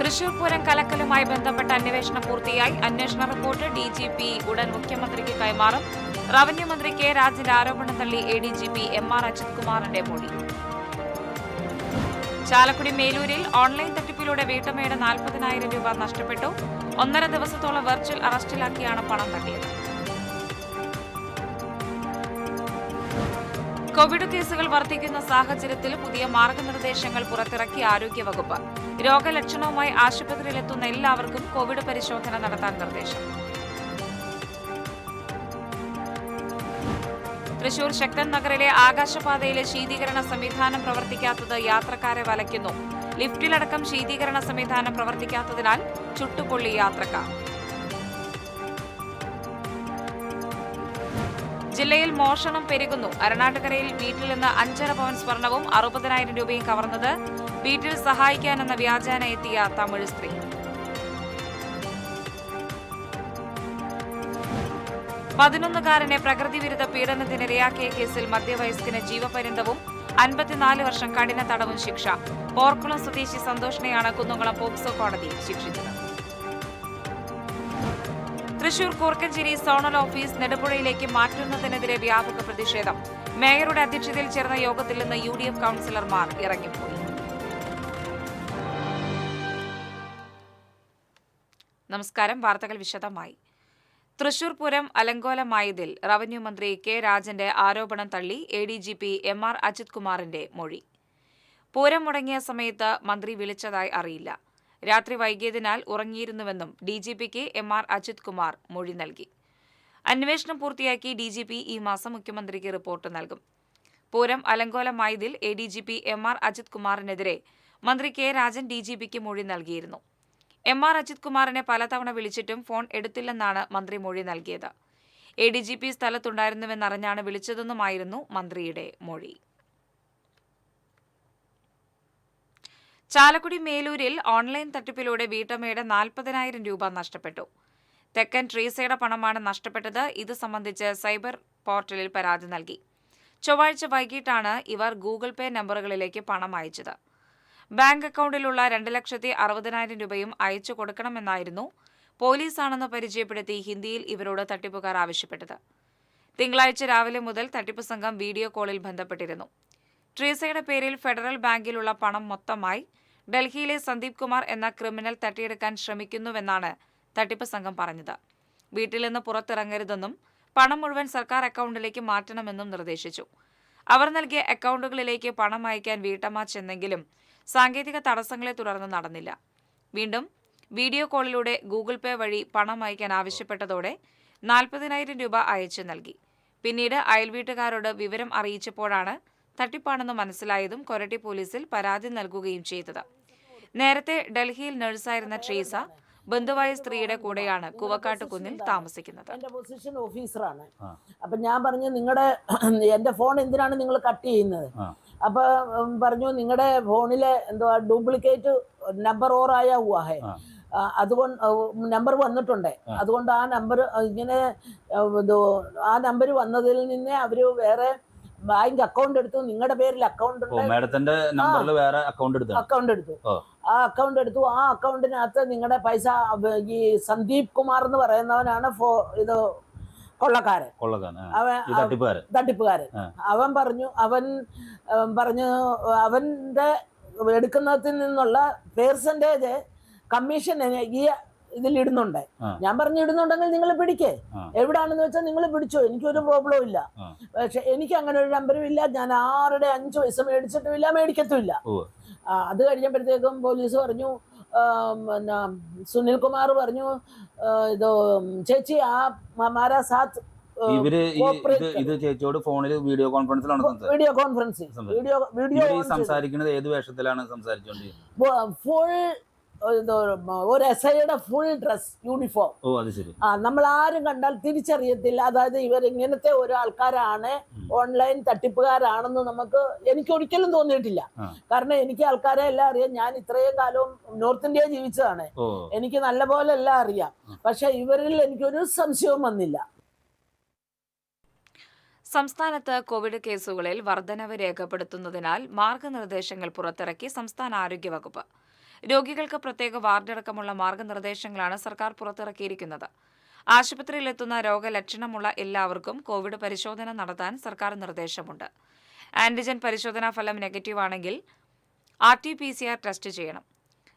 തൃശൂർ പൂരം കലക്കലുമായി ബന്ധപ്പെട്ട അന്വേഷണം പൂർത്തിയായി. അന്വേഷണ റിപ്പോർട്ട് ഡിജിപി ഉടൻ മുഖ്യമന്ത്രിക്ക് കൈമാറും. റവന്യൂ മന്ത്രി കെ രാജന്റെ ആരോപണം തള്ളി എഡിജിപി MR അജിത് കുമാറിന്റെ മൊഴി. ചാലക്കുടി മേലൂരിൽ ഓൺലൈൻ തട്ടിപ്പിലൂടെ വീട്ടമ്മയുടെ 40,000 രൂപ നഷ്ടപ്പെട്ടു. 1.5 ദിവസത്തോളം വെർച്വൽ അറസ്റ്റിലാക്കിയാണ് പണം തട്ടിയത്. കോവിഡ് കേസുകൾ വർദ്ധിക്കുന്ന സാഹചര്യത്തിൽ പുതിയ മാർഗനിർദ്ദേശങ്ങൾ പുറത്തിറക്കി ആരോഗ്യവകുപ്പ്. രോഗലക്ഷണവുമായി ആശുപത്രിയിലെത്തുന്ന എല്ലാവർക്കും കോവിഡ് പരിശോധന നടത്താൻ നിർദ്ദേശം. തൃശൂർ ശക്തൻ നഗറിലെ ആകാശപാതയിലെ ശീതീകരണ സംവിധാനം പ്രവർത്തിക്കാത്തത് യാത്രക്കാരെ വലയ്ക്കുന്നു. ലിഫ്റ്റിലടക്കം ശീതീകരണ സംവിധാനം പ്രവർത്തിക്കാത്തതിനാൽ ചുട്ടുപൊള്ളി യാത്രക്കാർ. ജില്ലയിൽ മോഷണം പെരുകുന്നു. അരണാട്ടുകരയിൽ വീട്ടിൽ നിന്ന് 5.5 പവൻ സ്വർണവും 60,000 രൂപയും കവർന്നത്. വീട്ടിൽ സഹായിക്കാനെന്ന വ്യാജേന എത്തിയ തമിഴ് സ്ത്രീ. പതിനൊന്നുകാരനെ പ്രകൃതിവിരുദ്ധ പീഡനത്തിനിരയാക്കിയ കേസിൽ മധ്യവയസ്കന് ജീവപര്യന്തവും 54 വർഷം കഠിന തടവും ശിക്ഷ. പോർക്കുളം സ്വദേശി സന്തോഷിനെയാണ് കുന്നംകുളം പോക്സോ കോടതി ശിക്ഷിച്ചത്. തൃശൂർ കൂർക്കഞ്ചേരി സോണൽ ഓഫീസ് നെടുമ്പുഴയിലേക്ക് മാറ്റുന്നതിനെതിരെ വ്യാപക പ്രതിഷേധം. മേയറുടെ അധ്യക്ഷതയിൽ ചേർന്ന യോഗത്തിൽ നിന്ന് UDF കൌൺസിലർമാർ ഇറങ്ങിപ്പോയി. നമസ്കാരം. വാർത്തകൾ വിശദമായി. തൃശൂർ പൂരം അലങ്കോലമായതിൽ റവന്യൂ മന്ത്രി കെ രാജന്റെ ആരോപണം തള്ളി എഡിജിപി MR അജിത് കുമാറിന്റെ മൊഴി. പൂരം മുടങ്ങിയ സമയത്ത് മന്ത്രി വിളിച്ചതായി അറിയില്ല. രാത്രി വൈകിയതിനാൽ ഉറങ്ങിയിരുന്നുവെന്നും ഡിജിപിക്ക് MR അജിത് കുമാർ മൊഴി നൽകി. അന്വേഷണം പൂർത്തിയാക്കി ഡിജിപി ഈ മാസം മുഖ്യമന്ത്രിക്ക് റിപ്പോർട്ട് നൽകും. പൂരം അലങ്കോലമായതിൽ എഡിജിപി MR അജിത് കുമാറിനെതിരെ മന്ത്രി കെ രാജൻ ഡിജിപിക്ക് മൊഴി നൽകിയിരുന്നു. MR അജിത് കുമാറിനെ പലതവണ വിളിച്ചിട്ടും ഫോൺ എടുത്തില്ലെന്നാണ് മന്ത്രി മൊഴി നൽകിയത്. എഡിജിപി സ്ഥലത്തുണ്ടായിരുന്നുവെന്നറിഞ്ഞാണ് വിളിച്ചതെന്നുമായിരുന്നു മന്ത്രിയുടെ മൊഴി. ചാലക്കുടി മേലൂരിൽ ഓൺലൈൻ തട്ടിപ്പിലൂടെ വീട്ടമ്മയുടെ 40,000 രൂപ നഷ്ടപ്പെട്ടു. തെക്കൻ ട്രീസയുടെ പണമാണ് നഷ്ടപ്പെട്ടത്. ഇത് സംബന്ധിച്ച് സൈബർ പോർട്ടലിൽ പരാതി നൽകി. ചൊവ്വാഴ്ച വൈകിട്ടാണ് ഇവർ ഗൂഗിൾ പേ നമ്പറുകളിലേക്ക് പണം അയച്ചത്. ബാങ്ക് അക്കൌണ്ടിലുള്ള 2,60,000 രൂപയും അയച്ചു കൊടുക്കണമെന്നായിരുന്നു പോലീസാണെന്ന് പരിചയപ്പെടുത്തി ഹിന്ദിയിൽ ഇവരോട് തട്ടിപ്പുകാർ ആവശ്യപ്പെട്ടത്. തിങ്കളാഴ്ച രാവിലെ മുതൽ തട്ടിപ്പ് സംഘം വീഡിയോ കോളിൽ ബന്ധപ്പെട്ടിരുന്നു. ട്രീസയുടെ പേരിൽ ഫെഡറൽ ബാങ്കിലുള്ള പണം മൊത്തമായി ഡൽഹിയിലെ സന്ദീപ് കുമാർ എന്ന ക്രിമിനൽ തട്ടിയെടുക്കാൻ ശ്രമിക്കുന്നുവെന്നാണ് തട്ടിപ്പ് സംഘം പറഞ്ഞത്. വീട്ടിൽ നിന്ന് പുറത്തിറങ്ങരുതെന്നും പണം മുഴുവൻ സർക്കാർ അക്കൌണ്ടിലേക്ക് മാറ്റണമെന്നും നിർദ്ദേശിച്ചു. അവർ നൽകിയ അക്കൌണ്ടുകളിലേക്ക് പണം അയക്കാൻ വീട്ടമ്മ ചെന്നെങ്കിലും സാങ്കേതിക തടസ്സങ്ങളെ തുടർന്ന് നടന്നില്ല. വീണ്ടും വീഡിയോ കോളിലൂടെ ഗൂഗിൾ പേ വഴി പണം അയക്കാൻ ആവശ്യപ്പെട്ടതോടെ 40,000 രൂപ അയച്ചു നൽകി. പിന്നീട് അയൽവീട്ടുകാരോട് വിവരം അറിയിച്ചപ്പോഴാണ് തട്ടിപ്പാണെന്ന് മനസ്സിലായതും കൊരട്ടി പോലീസിൽ പരാതി നൽകുകയും ചെയ്തത്. നേരത്തെ ഡൽഹിയിൽ നഴ്സായിരുന്ന ട്രീസ ബന്ധുവായ സ്ത്രീയുടെ കൂടെയാണ് കുവക്കാട്ട് കുന്നിൽ താമസിക്കുന്നത്. എന്റെ പൊസിഷൻ ഓഫീസറാണ്. അപ്പൊ ഞാൻ പറഞ്ഞു, എന്റെ ഫോൺ എന്തിനാണ് നിങ്ങൾ കട്ട് ചെയ്യുന്നത്? അപ്പൊ പറഞ്ഞു, നിങ്ങളുടെ ഫോണിലെ എന്തോ ഡ്യൂപ്ലിക്കേറ്റ് നമ്പർ ഓറായ ഹുവാ ഹെ, അതുകൊണ്ട് നമ്പർ വന്നിട്ടുണ്ട്. അതുകൊണ്ട് ആ നമ്പർ ഇങ്ങനെ ആ നമ്പർ വന്നതിൽ നിന്ന് അവര് വേറെ ബാങ്ക് അക്കൗണ്ട് എടുത്തു. നിങ്ങളുടെ പേരിൽ അക്കൗണ്ട് അക്കൗണ്ട് എടുത്തു. ആ അക്കൗണ്ടിനകത്ത് നിങ്ങളുടെ പൈസ ഈ സന്ദീപ് കുമാർ എന്ന് പറയുന്നവനാണ് ഇത് കൊള്ളക്കാരൻ, തട്ടിപ്പുകാരൻ. അവൻ പറഞ്ഞു അവന്റെ എടുക്കുന്നതിൽ നിന്നുള്ള പെർസെന്റേജ് കമ്മീഷൻ ഈ ഇതിലിടുന്നുണ്ട്. ഞാൻ പറഞ്ഞു, ഇടുന്നുണ്ടെങ്കിൽ നിങ്ങൾ പിടിക്കേ, എവിടാണെന്ന് വെച്ചാൽ നിങ്ങൾ പിടിച്ചോ, എനിക്കൊരു പ്രോബ്ലം ഇല്ല. പക്ഷെ എനിക്ക് അങ്ങനെ ഒരു നമ്പരും ഇല്ല. ഞാൻ ആരുടെ 5 പൈസ മേടിച്ചിട്ടുമില്ല, മേടിക്കത്തുമില്ല. അത് കഴിഞ്ഞപ്പോഴത്തേക്കും പോലീസ് പറഞ്ഞു, സുനിൽ കുമാർ പറഞ്ഞു, ഇത് ചേച്ചി ആ മാരാ സാത്ത് ചേച്ചിയോട് ഫോണിൽ വീഡിയോ സംസാരിക്കുന്നത് ഏത് വേഷത്തിലാണ് സംസാരിച്ചോണ്ടിരിക്കുന്നത്? ഫുൾ ഒരു എസ്ഐയുടെ ഫുൾ ഡ്രസ് യൂണിഫോം. നമ്മൾ ആരും കണ്ടാൽ തിരിച്ചറിയത്തില്ല. അതായത് ഇവർ ഇങ്ങനത്തെ ഒരു ആൾക്കാരാണ്, ഓൺലൈൻ തട്ടിപ്പുകാരാണെന്ന് എനിക്ക് ഒരിക്കലും തോന്നിയിട്ടില്ല. കാരണം എനിക്ക് ആൾക്കാരെ എല്ലാം അറിയാം. ഞാൻ ഇത്രയും കാലവും നോർത്ത് ഇന്ത്യ ജീവിച്ചതാണ്. എനിക്ക് നല്ല പോലെ എല്ലാം അറിയാം. പക്ഷെ ഇവരിൽ എനിക്കൊരു സംശയവും വന്നില്ല. സംസ്ഥാനത്ത് കോവിഡ് കേസുകളിൽ വർധനവ് രേഖപ്പെടുത്തുന്നതിനാൽ മാർഗനിർദ്ദേശങ്ങൾ പുറത്തിറക്കി സംസ്ഥാന ആരോഗ്യവകുപ്പ്. രോഗികൾക്ക് പ്രത്യേക വാർഡടക്കമുള്ള മാർഗനിർദ്ദേശങ്ങളാണ് സർക്കാർ പുറത്തിറക്കിയിരിക്കുന്നത്. ആശുപത്രിയിലെത്തുന്ന രോഗലക്ഷണമുള്ള എല്ലാവർക്കും കോവിഡ് പരിശോധന നടത്താൻ സർക്കാർ നിർദ്ദേശമുണ്ട്. ആന്റിജൻ പരിശോധനാ ഫലം നെഗറ്റീവാണെങ്കിൽ RT-PCR ടെസ്റ്റ് ചെയ്യണം.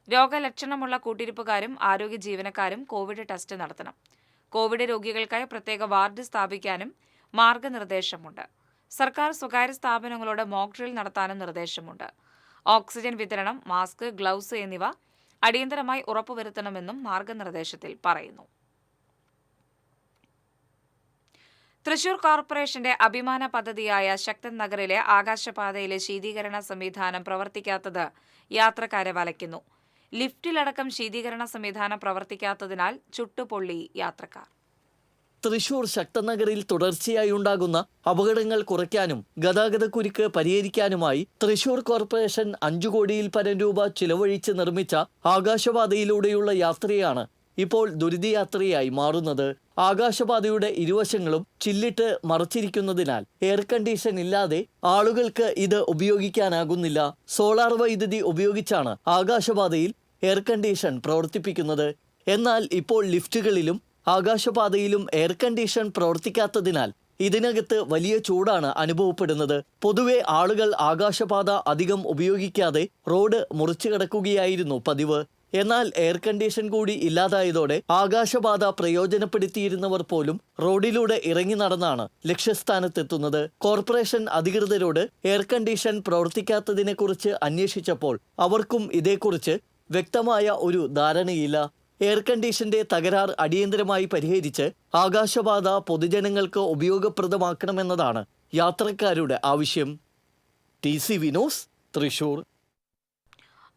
രോഗലക്ഷണമുള്ള കൂട്ടിരിപ്പുകാരും ആരോഗ്യ ജീവനക്കാരും കോവിഡ് ടെസ്റ്റ് നടത്തണം. കോവിഡ് രോഗികൾക്കായി പ്രത്യേക വാർഡ് സ്ഥാപിക്കാനും മാർഗനിർദ്ദേശമുണ്ട്. സർക്കാർ സ്വകാര്യ സ്ഥാപനങ്ങളോട് മോക്ക് ഡ്രിൽ നടത്താനും നിർദ്ദേശമുണ്ട്. ഓക്സിജൻ വിതരണം, മാസ്ക്, ഗ്ലൗസ് എന്നിവ അടിയന്തരമായി ഉറപ്പുവരുത്തണമെന്നും മാർഗനിർദ്ദേശത്തിൽ പറയുന്നു. തൃശൂർ കോർപ്പറേഷന്റെ അഭിമാന പദ്ധതിയായ ശക്തൻ നഗറിലെ ആകാശപാതയിലെ ശീതീകരണ സംവിധാനം പ്രവർത്തിക്കാത്തത് യാത്രക്കാരെ വലയ്ക്കുന്നു. ലിഫ്റ്റിലടക്കം ശീതീകരണ സംവിധാനം പ്രവർത്തിക്കാത്തതിനാൽ ചുട്ടുപൊള്ളി യാത്രക്കാർ. തൃശൂർ ശക്തൻ നഗറിൽ തുടർച്ചയായി ഉണ്ടാകുന്ന അപകടങ്ങൾ കുറയ്ക്കാനും ഗതാഗതക്കുരുക്ക് പരിഹരിക്കാനുമായി തൃശൂർ കോർപ്പറേഷൻ 5 കോടിയിൽ പരം രൂപ ചിലവഴിച്ച് നിർമ്മിച്ച ആകാശപാതയിലൂടെയുള്ള യാത്രയാണ് ഇപ്പോൾ ദുരിതയാത്രയായി മാറുന്നത്. ആകാശപാതയുടെ ഇരുവശങ്ങളും ചില്ലിട്ട് മറച്ചിരിക്കുന്നതിനാൽ എയർ കണ്ടീഷൻ ഇല്ലാതെ ആളുകൾക്ക് ഇത് ഉപയോഗിക്കാനാകുന്നില്ല. സോളാർ വൈദ്യുതി ഉപയോഗിച്ചാണ് ആകാശപാതയിൽ എയർ കണ്ടീഷൻ പ്രവർത്തിപ്പിക്കുന്നത്. എന്നാൽ ഇപ്പോൾ ലിഫ്റ്റുകളിലും ആകാശപാതയിലും എയർ കണ്ടീഷൻ പ്രവർത്തിക്കാത്തതിനാൽ ഇതിനകത്ത് വലിയ ചൂടാണ് അനുഭവപ്പെടുന്നത്. പൊതുവെ ആളുകൾ ആകാശപാത അധികം ഉപയോഗിക്കാതെ റോഡ് മുറിച്ചു കടക്കുകയായിരുന്നു പതിവ്. എന്നാൽ എയർ കണ്ടീഷൻ കൂടി ഇല്ലാതായതോടെ ആകാശപാത പ്രയോജനപ്പെടുത്തിയിരുന്നവർ പോലും റോഡിലൂടെ ഇറങ്ങി നടന്നാണ് ലക്ഷ്യസ്ഥാനത്തെത്തുന്നത്. കോർപ്പറേഷൻ അധികൃതരോട് എയർ കണ്ടീഷൻ പ്രവർത്തിക്കാത്തതിനെക്കുറിച്ച് അന്വേഷിച്ചപ്പോൾ അവർക്കും ഇതേക്കുറിച്ച് വ്യക്തമായ ഒരു ധാരണയില്ല. എയർ കണ്ടീഷന്റെ തകരാർ അടിയന്തരമായി പരിഹരിച്ച് ആകാശപാത പൊതുജനങ്ങൾക്ക് ഉപയോഗപ്രദമാക്കണമെന്നതാണ് യാത്രക്കാരുടെ ആവശ്യം. TCV news, Thrissur.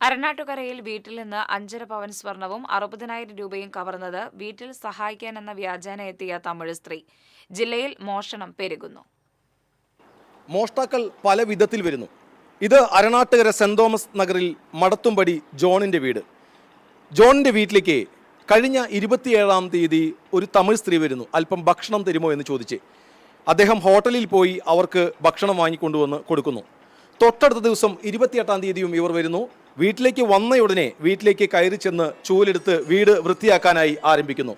അരനാട്ടുകരയിൽ വീട്ടിൽ നിന്ന് 5.5 പവൻ സ്വർണവും 60,000 രൂപയും കവർന്നത് വീട്ടിൽ സഹായിക്കാനെന്ന വ്യാജേന എത്തിയ തമിഴ് സ്ത്രീ. ജില്ലയിൽ മോഷണം പെരുകുന്നു. മോഷ്ടാക്കൾ പല വിധത്തിൽ വരുന്നു. ഇത് അരനാട്ടുകര സെന്റ് തോമസ് നഗറിൽ മടത്തുംപടി ജോണിന്റെ വീട്. ജോണിന്റെ വീട്ടിലേക്ക് കഴിഞ്ഞ 27-ാം തീയതി ഒരു തമിഴ് സ്ത്രീ വരുന്നു. അല്പം ഭക്ഷണം തരുമോ എന്ന് ചോദിച്ച് അദ്ദേഹം ഹോട്ടലിൽ പോയി അവർക്ക് ഭക്ഷണം വാങ്ങിക്കൊണ്ടുവന്ന് കൊടുക്കുന്നു. തൊട്ടടുത്ത ദിവസം 28-ാം തീയതിയും ഇവർ വരുന്നു. വീട്ടിലേക്ക് വന്നയുടനെ വീട്ടിലേക്ക് കയറി ചെന്ന് ചൂലെടുത്ത് വീട് വൃത്തിയാക്കാനായി ആരംഭിക്കുന്നു.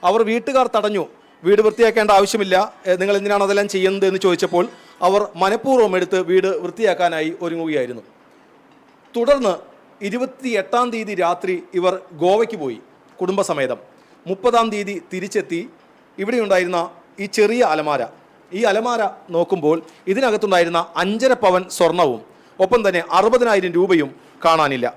അവർ വീട്ടുകാർ തടഞ്ഞു. വീട് വൃത്തിയാക്കേണ്ട ആവശ്യമില്ല, നിങ്ങൾ എന്തിനാണ് അതെല്ലാം ചെയ്യുന്നത് എന്ന് ചോദിച്ചപ്പോൾ അവർ മനഃപൂർവ്വം എടുത്ത് വീട് വൃത്തിയാക്കാനായി ഒരുങ്ങുകയായിരുന്നു. തുടർന്ന് 28-ാം തീയതി രാത്രി ഇവർ ഗോവയ്ക്ക് പോയി കുടുംബസമേതം. 30-ാം തീയതി തിരിച്ചെത്തി. ഇവിടെയുണ്ടായിരുന്ന ഈ ചെറിയ അലമാര, ഈ അലമാര നോക്കുമ്പോൾ ഇതിനകത്തുണ്ടായിരുന്ന 5.5 പവൻ സ്വർണവും ഒപ്പം തന്നെ 60,000 രൂപയും കാണാനില്ല.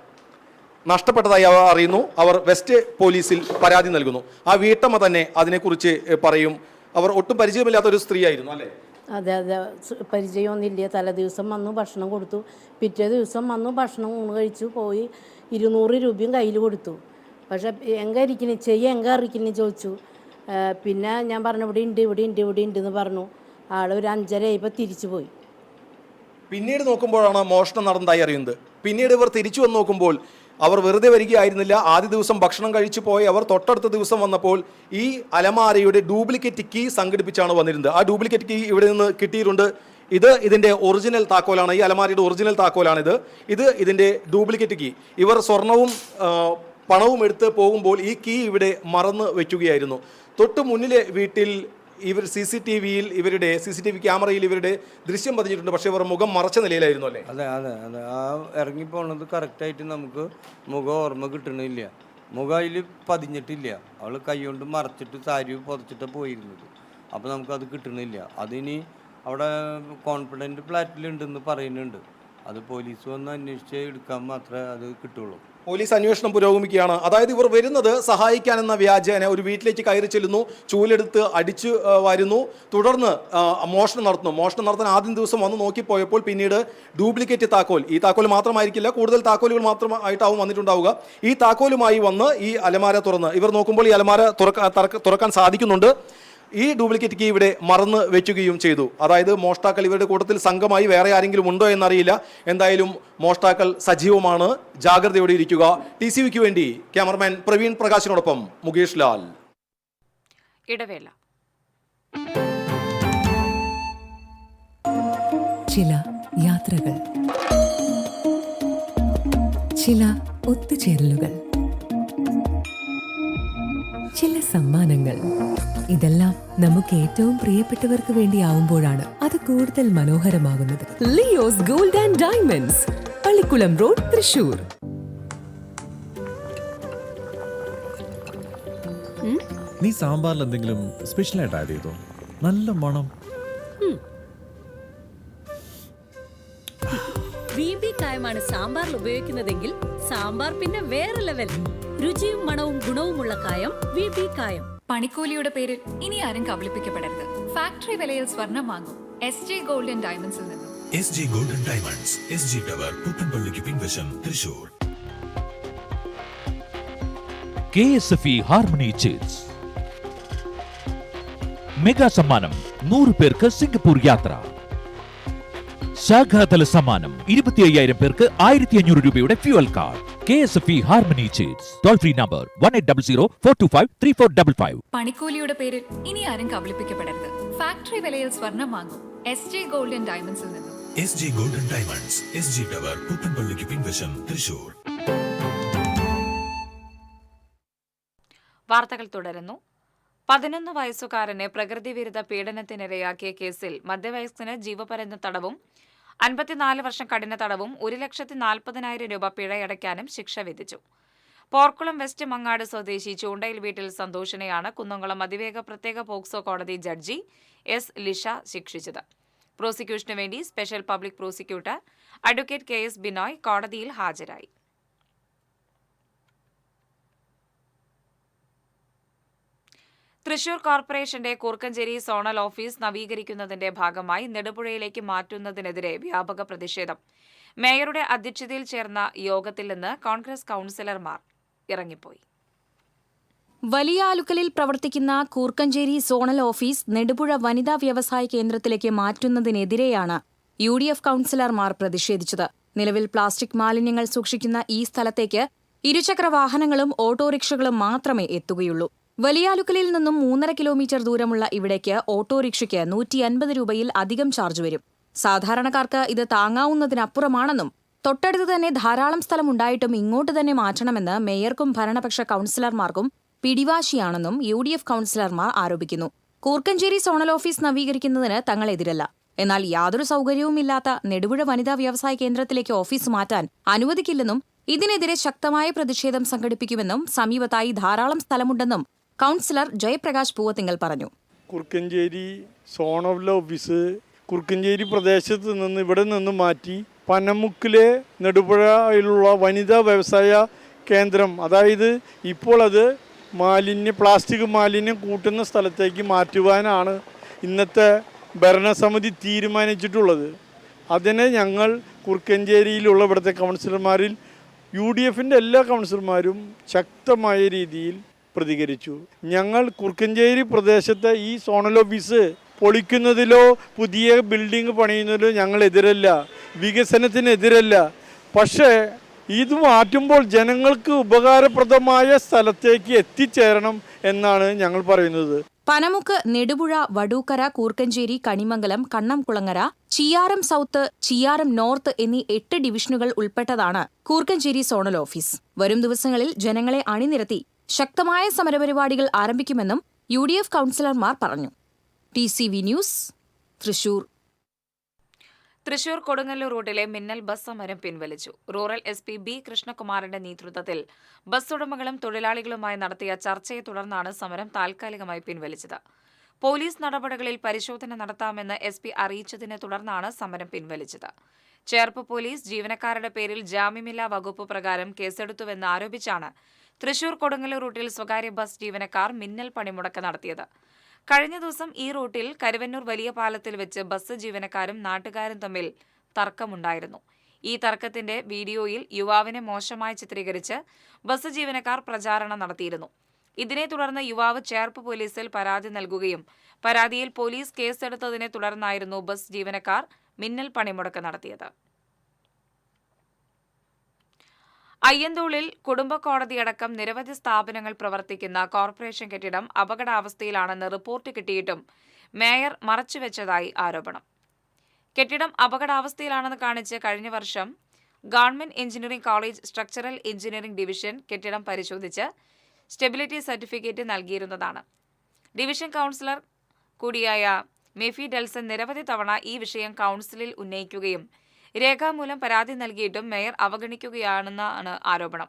നഷ്ടപ്പെട്ടതായി അവർ അറിയുന്നു. അവർ വെസ്റ്റ് പോലീസിൽ പരാതി നൽകുന്നു. ആ വീട്ടമ്മ തന്നെ അതിനെക്കുറിച്ച് പറയും. അവർ ഒട്ടും പരിചയമില്ലാത്തൊരു സ്ത്രീയായിരുന്നു അല്ലേ? അതെ അതെ, പരിചയമൊന്നുമില്ല. തലേ ദിവസം വന്നു ഭക്ഷണം കൊടുത്തു, പിറ്റേ ദിവസം വന്നു ഭക്ഷണം ഊണ് കഴിച്ചു പോയി. 200 രൂപയും കയ്യിൽ കൊടുത്തു. പക്ഷെ എങ്ക ഇരിക്കുന്നു എങ്ക ഇരിക്കുന്നു ചോദിച്ചു. പിന്നെ ഞാൻ പറഞ്ഞു ഇവിടെ ഉണ്ട് എന്ന് പറഞ്ഞു. ആൾ ഒരു 5:30 ആയപ്പോൾ തിരിച്ചു പോയി. പിന്നീട് നോക്കുമ്പോഴാണ് മോഷണം നടന്നതായി അറിയുന്നത്. പിന്നീട് ഇവർ തിരിച്ചു വന്ന് നോക്കുമ്പോൾ അവർ വെറുതെ വരികയായിരുന്നില്ല. ആദ്യ ദിവസം ഭക്ഷണം കഴിച്ചു പോയി അവർ തൊട്ടടുത്ത ദിവസം വന്നപ്പോൾ ഈ അലമാരയുടെ ഡ്യൂപ്ലിക്കേറ്റ് കീ സംഘടിപ്പിച്ചാണ് വന്നിരുന്നത്. ആ ഡ്യൂപ്ലിക്കേറ്റ് കീ ഇവിടെ നിന്ന് കിട്ടിയിട്ടുണ്ട്. ഇത് ഇതിൻ്റെ ഒറിജിനൽ താക്കോലാണ്. ഈ അലമാരയുടെ ഒറിജിനൽ താക്കോലാണിത്. ഇത് ഇതിൻ്റെ ഡ്യൂപ്ലിക്കേറ്റ് കീ. ഇവർ സ്വർണവും പണവും എടുത്ത് പോകുമ്പോൾ ഈ കീ ഇവിടെ മറന്ന് വയ്ക്കുകയായിരുന്നു. തൊട്ട് മുന്നിലെ വീട്ടിൽ ഇവർ ഇവരുടെ CCTV ക്യാമറയിൽ ഇവരുടെ ദൃശ്യം പതിഞ്ഞിട്ടുണ്ട്. പക്ഷേ ഇവർ മുഖം മറച്ച നിലയിലായിരുന്നു അല്ലേ? അതെ അതെ അതെ, ആ ഇറങ്ങിപ്പോണത് കറക്റ്റായിട്ട് നമുക്ക് മുഖം ഓർമ്മ കിട്ടണില്ല. മുഖം അതിൽ പതിഞ്ഞിട്ടില്ല. അവൾ കൈകൊണ്ട് മറച്ചിട്ട് സാരി പുതച്ചിട്ട് പോയിരുന്നത്. അപ്പോൾ നമുക്കത് കിട്ടണില്ല. അതിനി അവിടെ കോൺഫിഡൻറ്റ് ഫ്ലാറ്റിലുണ്ടെന്ന് പറയുന്നുണ്ട്. അത് പോലീസ് വന്ന് അന്വേഷിച്ച് എടുക്കാൻ മാത്രമേ അത് കിട്ടുള്ളൂ. പോലീസ് അന്വേഷണം പുരോഗമിക്കുകയാണ്. അതായത് ഇവർ വരുന്നത് സഹായിക്കാനെന്ന വ്യാജേന ഒരു വീട്ടിലേക്ക് കയറി ചെല്ലുന്നു, ചൂലെടുത്ത് അടിച്ചു വരുന്നു, തുടർന്ന് മോഷണം നടത്തുന്നു. മോഷണം നടത്താൻ ആദ്യം ദിവസം വന്ന് നോക്കിപ്പോയപ്പോൾ പിന്നീട് ഡ്യൂപ്ലിക്കേറ്റ് താക്കോൽ, ഈ താക്കോൽ മാത്രമായിരിക്കില്ല, കൂടുതൽ താക്കോലുകൾ മാത്രമായിട്ടാവും വന്നിട്ടുണ്ടാവുക. ഈ താക്കോലുമായി വന്ന് ഈ അലമാര തുറന്ന് ഇവർ നോക്കുമ്പോൾ ഈ അലമാര തുറക്കാൻ സാധിക്കുന്നുണ്ട്. ഈ ഡ്യൂപ്ലിക്കേറ്റ് കീ ഇവിടെ മറന്ന് വെക്കുകയും ചെയ്തു. അതായത് മോഷ്ടാക്കൾ ഇവരുടെ കൂട്ടത്തിൽ സംഘമായി വേറെ ആരെങ്കിലും ഉണ്ടോ എന്നറിയില്ല. എന്തായാലും മോഷ്ടാക്കൾ സജീവമാണ്. ജാഗ്രതയോടെ ഇരിക്കുക. TCVക്ക് വേണ്ടി ക്യാമറമാൻ പ്രവീൺ പ്രകാശിനോടൊപ്പം മുകേഷ് ലാൽ. ഇടവേള. ചില യാത്രകൾ, ചില ഒത്തുചേരലുകൾ, ചില സമ്മാനങ്ങൾ, ഇതെല്ലാം നമുക്ക് ഏറ്റവും പ്രിയപ്പെട്ടവർക്ക് വേണ്ടിയാവുമ്പോഴാണ് അത് കൂടുതൽ മനോഹരമാകുന്നത്. Leo's gold and diamonds, Pallikulam road, Thrissur. നീ സാമ്പാറിൽ എന്തെങ്കിലും സ്പെഷ്യൽ ആയിട്ട് ആഡ് ചെയ്തോ? നല്ല മണം. VB കായമാണ് സാമ്പാറിൽ ഉപയോഗിക്കുന്നതെങ്കിൽ സാമ്പാർ പിന്നെ വേറെ ലെവൽ. രുചിയും മണവും ഗുണവുമുള്ള കായം VB കായം. പണിക്കൂലിയുടെ പേരിൽ ഇനി ആരും കബളിപ്പിക്കപ്പെടരുത്. ഫാക്ടറി വിലയിൽ സ്വർണം വാങ്ങും SJ ഗോൾഡൻ ഡയമണ്ട്സിൽ നിന്നും. SJ golden diamonds, SG tower, പുത്തൻപള്ളിക്ക് പിൻവശം, Thrissur. KSFE harmony chits mega സമ്മാനം 100 പേർക്ക് സിംഗപ്പൂർ യാത്ര. ശാഖാതല സമ്മാനം 25,000 പേർക്ക് 1,500 രൂപയുടെ fuel card. KSFE harmony chits. Toll free number 1800-425-3455. പണിക്കൂലിയുടെ പേരിൽ ഇനി ആരും കബളിപ്പിക്കപ്പെടരുത്. ഫാക്ടറി വിലയിൽ സ്വർണം വാങ്ങും SJ ഗോൾഡൻ ഡയമണ്ട്സിൽ നിന്നും. SJ golden diamonds, SG tower, പുത്തൻപള്ളിക്ക് പിൻവശം, തൃശൂർ. വാർത്തകൾ തുടരുന്നു. 11 വയസ്സുകാരനെ പ്രകൃതിവിരുദ്ധ പീഡനത്തിനിരയാക്കിയ കേസിൽ മധ്യവയസ്കന് ജീവപര്യന്ത തടവും 54 വർഷം കഠിന തടവും 1,40,000 രൂപ പിഴയടയ്ക്കാനും ശിക്ഷ വിധിച്ചു. പോർക്കുളം വെസ്റ്റ് മങ്ങാട് സ്വദേശി ചൂണ്ടയിൽ വീട്ടിൽ സന്തോഷിനെയാണ് കുന്നംകുളം അതിവേഗ പ്രത്യേക പോക്സോ കോടതി ജഡ്ജി S. ലിഷ ശിക്ഷിച്ചത്. പ്രോസിക്യൂഷനു വേണ്ടി special public prosecutor advocate KS Binoy കോടതിയിൽ ഹാജരായി. തൃശൂർ കോർപ്പറേഷന്റെ കൂർക്കഞ്ചേരി സോണൽ ഓഫീസ് നവീകരിക്കുന്നതിന്റെ ഭാഗമായി നെടുപുഴയിലേക്ക് മാറ്റുന്നതിനെതിരെ വ്യാപക പ്രതിഷേധം. മേയറുടെ അധ്യക്ഷതയിൽ ചേർന്ന യോഗത്തിൽ നിന്ന് കോൺഗ്രസ് കൌൺസിലർമാർ ഇറങ്ങിപ്പോയി. വലിയാലുക്കലിൽ പ്രവർത്തിക്കുന്ന കൂർക്കഞ്ചേരി സോണൽ ഓഫീസ് നെടുപുഴ വനിതാ വ്യവസായ കേന്ദ്രത്തിലേക്ക് മാറ്റുന്നതിനെതിരെയാണ് UDF കൌൺസിലർമാർ പ്രതിഷേധിച്ചത്. നിലവിൽ പ്ലാസ്റ്റിക് മാലിന്യങ്ങൾ സൂക്ഷിക്കുന്ന ഈ സ്ഥലത്തേക്ക് ഇരുചക്ര വാഹനങ്ങളും ഓട്ടോറിക്ഷകളും മാത്രമേ എത്തുകയുള്ളൂ. വലിയാലുക്കലിൽ നിന്നും 3.5 കിലോമീറ്റർ ദൂരമുള്ള ഇവിടേക്ക് ഓട്ടോറിക്ഷയ്ക്ക് 150 രൂപയിൽ അധികം ചാർജ് വരും. സാധാരണക്കാർക്ക് ഇത് താങ്ങാവുന്നതിനപ്പുറമാണെന്നും തൊട്ടടുത്ത് തന്നെ ധാരാളം സ്ഥലമുണ്ടായിട്ടും ഇങ്ങോട്ട് തന്നെ മാറ്റണമെന്ന് മേയർക്കും ഭരണപക്ഷ കൌൺസിലർമാർക്കും പിടിവാശിയാണെന്നും UDF കൌൺസിലർമാർ ആരോപിക്കുന്നു. കൂർക്കഞ്ചേരി സോണൽ ഓഫീസ് നവീകരിക്കുന്നതിന് തങ്ങൾ എതിരല്ല. എന്നാൽ യാതൊരു സൌകര്യവുമില്ലാത്ത നെടുപുഴ വനിതാ വ്യവസായ കേന്ദ്രത്തിലേക്ക് ഓഫീസ് മാറ്റാൻ അനുവദിക്കില്ലെന്നും ഇതിനെതിരെ ശക്തമായ പ്രതിഷേധം സംഘടിപ്പിക്കുമെന്നും സമീപത്തായി ധാരാളം സ്ഥലമുണ്ടെന്നും കൌൺസിലർ ജയപ്രകാശ് പൂവത്തിങ്കൽ പറഞ്ഞു. കുർക്കഞ്ചേരി സോണൽ ഓഫീസ് കുർക്കഞ്ചേരി പ്രദേശത്ത് നിന്ന് ഇവിടെ നിന്ന് മാറ്റി പനമുക്കിലെ നെടുപുഴയിലുള്ള വനിതാ വ്യവസായ കേന്ദ്രം, അതായത് ഇപ്പോൾ അത് പ്ലാസ്റ്റിക് മാലിന്യം കൂട്ടുന്ന സ്ഥലത്തേക്ക് മാറ്റുവാനാണ് ഇന്നത്തെ ഭരണസമിതി തീരുമാനിച്ചിട്ടുള്ളത്. അതിനെ ഞങ്ങൾ കുർക്കഞ്ചേരിയിലുള്ള ഇവിടുത്തെ കൗൺസിലർമാരിൽ UDFൻ്റെ എല്ലാ കൗൺസിലർമാരും ശക്തമായ രീതിയിൽ പ്രതികരിച്ചു. ഞങ്ങൾ കുർക്കഞ്ചേരി പ്രദേശത്തെ ഈ സോണൽ ഓഫീസ് പൊളിക്കുന്നതിലോ പുതിയ ബിൽഡിംഗ് പണിയുന്നതിലോ ഞങ്ങൾ എതിരല്ല, വികസനത്തിനെതിരല്ല. പക്ഷേ ഇത് മാറ്റുമ്പോൾ ജനങ്ങൾക്ക് ഉപകാരപ്രദമായ സ്ഥലത്തേക്ക് എത്തിച്ചേരണം എന്നാണ് ഞങ്ങൾ പറയുന്നത്. പനമുക്ക്, നെടുപുഴ, വടൂക്കര, കൂർക്കഞ്ചേരി, കണിമംഗലം, കണ്ണംകുളങ്ങര, ചിയാരം സൗത്ത്, ചിയാരം നോർത്ത് എന്നീ 8 ഡിവിഷനുകൾ ഉൾപ്പെട്ടതാണ് കൂർക്കഞ്ചേരി സോണൽ ഓഫീസ്. വരും ദിവസങ്ങളിൽ ജനങ്ങളെ അണിനിരത്തി ശക്തമായ സമരപരിപാടികൾ ആരംഭിക്കുമെന്നും UDF കൌൺസിലർമാർ പറഞ്ഞു. TCV news, Thrissur. തൃശൂർ കൊടുങ്ങല്ലൂർ റൂട്ടിലെ മിന്നൽ ബസ് സമരം പിൻവലിച്ചു. Rural SP B. കൃഷ്ണകുമാറിന്റെ നേതൃത്വത്തിൽ ബസ് ഉടമകളും തൊഴിലാളികളുമായി നടത്തിയ ചർച്ചയെ തുടർന്നാണ് സമരം താൽക്കാലികമായി പിൻവലിച്ചത്. പോലീസ് നടപടികളിൽ പരിശോധന നടത്താമെന്ന് SP അറിയിച്ചതിനെ തുടർന്നാണ് സമരം പിൻവലിച്ചത്. ചേർപ്പ് പോലീസ് ജീവനക്കാരുടെ പേരിൽ ജാമ്യമില്ലാ വകുപ്പ് പ്രകാരം കേസെടുത്തുവെന്ന് ആരോപിച്ചാണ് തൃശൂർ കൊടുങ്ങല്ലൂർ റൂട്ടിൽ സ്വകാര്യ ബസ് ജീവനക്കാർ മിന്നൽ പണിമുടക്ക് നടത്തിയത്. കഴിഞ്ഞ ദിവസം ഈ റൂട്ടിൽ കരുവന്നൂർ വലിയ പാലത്തിൽ വെച്ച് ബസ് ജീവനക്കാരും നാട്ടുകാരും തമ്മിൽ തർക്കമുണ്ടായിരുന്നു. ഈ തർക്കത്തിന്റെ വീഡിയോയിൽ യുവാവിനെ മോശമായി ചിത്രീകരിച്ച് ബസ് ജീവനക്കാർ പ്രചാരണം നടത്തിയിരുന്നു. ഇതിനെ തുടർന്ന് യുവാവ് ചേർപ്പ് പോലീസിൽ പരാതി നൽകുകയും പരാതിയിൽ പോലീസ് കേസെടുത്തതിനെ തുടർന്നായിരുന്നു ബസ് ജീവനക്കാർ മിന്നൽ പണിമുടക്ക് നടത്തിയത്. അയ്യന്തോളിൽ കുടുംബ കോടതിയടക്കം നിരവധി സ്ഥാപനങ്ങൾ പ്രവർത്തിക്കുന്ന കോർപ്പറേഷൻ കെട്ടിടം അപകടാവസ്ഥയിലാണെന്ന് റിപ്പോർട്ട് കിട്ടിയിട്ടും മേയർ മറച്ചുവെച്ചതായി ആരോപണം. കെട്ടിടം അപകടാവസ്ഥയിലാണെന്ന് കാണിച്ച് കഴിഞ്ഞ വർഷം government engineering college structural engineering division കെട്ടിടം പരിശോധിച്ച് സ്റ്റെബിലിറ്റി സർട്ടിഫിക്കറ്റ് നൽകിയിരുന്നതാണ്. ഡിവിഷൻ കൗൺസിലർ കൂടിയായ മെഫി ഡെൽസൺ നിരവധി തവണ ഈ വിഷയം കൗൺസിലിൽ ഉന്നയിക്കുകയും രേഖാമൂലം പരാതി നൽകിയിട്ടും മേയർ അവഗണിക്കുകയാണെന്നാണ് ആരോപണം.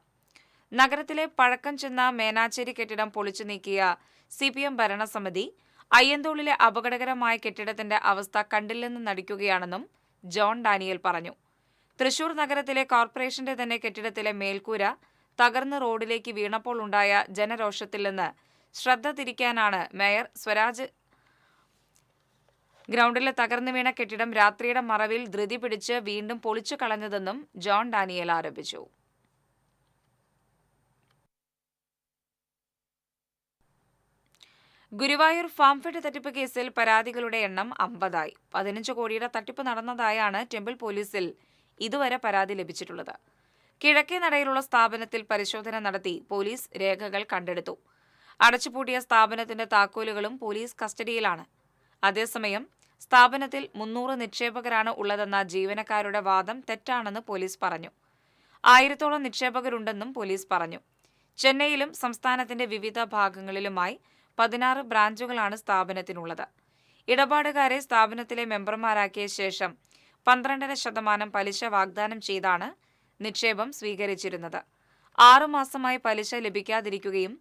നഗരത്തിലെ പഴക്കം ചെന്ന മേനാച്ചേരി കെട്ടിടം പൊളിച്ചു നീക്കിയ CPM ഭരണസമിതി അയ്യന്തോളിലെ അപകടകരമായ കെട്ടിടത്തിന്റെ അവസ്ഥ കണ്ടില്ലെന്ന് നടിക്കുകയാണെന്നും ജോൺ ഡാനിയൽ പറഞ്ഞു. തൃശൂർ നഗരത്തിലെ കോർപ്പറേഷന്റെ തന്നെ കെട്ടിടത്തിലെ മേൽക്കൂര തകർന്ന് റോഡിലേക്ക് വീണപ്പോൾ ഉണ്ടായ ജനരോഷത്തിൽ നിന്ന് ശ്രദ്ധ തിരിക്കാനാണ് മേയർ സ്വരാജ് ഗ്രൗണ്ടിലെ തകർന്നു വീണ കെട്ടിടം രാത്രിയുടെ മറവിൽ ധൃതി പിടിച്ച് വീണ്ടും പൊളിച്ചു കളഞ്ഞതെന്നും ജോൺ ഡാനിയൽ ആരോപിച്ചു. ഗുരുവായൂർ ഫാംഫെഡ് തട്ടിപ്പ് കേസിൽ പരാതികളുടെ എണ്ണം 50ആയി. 15 കോടിയുടെ തട്ടിപ്പ് നടന്നതായാണ് ടെമ്പിൾ പോലീസിൽ ഇതുവരെ പരാതി ലഭിച്ചിട്ടുള്ളത്. കിഴക്കേ നടയിലുള്ള സ്ഥാപനത്തിൽ പരിശോധന നടത്തി പോലീസ് രേഖകൾ കണ്ടെടുത്തു. അടച്ചുപൂട്ടിയ സ്ഥാപനത്തിന്റെ താക്കോലുകളും പോലീസ് കസ്റ്റഡിയിലാണ്. അതേസമയം സ്ഥാപനത്തിൽ 300 നിക്ഷേപകരാണ് ഉള്ളതെന്ന ജീവനക്കാരുടെ വാദം തെറ്റാണെന്ന് പോലീസ് പറഞ്ഞു. 1000-ഓളം നിക്ഷേപകരുണ്ടെന്നും പോലീസ് പറഞ്ഞു. ചെന്നൈയിലും സംസ്ഥാനത്തിന്റെ വിവിധ ഭാഗങ്ങളിലുമായി 16 ബ്രാഞ്ചുകളാണ് സ്ഥാപനത്തിനുള്ളത്. ഇടപാടുകാരെ സ്ഥാപനത്തിലെ മെമ്പർമാരാക്കിയ ശേഷം 12.5% പലിശ വാഗ്ദാനം ചെയ്താണ് നിക്ഷേപം സ്വീകരിച്ചിരുന്നത്. 6 മാസമായി പലിശ ലഭിക്കാതിരിക്കുകയും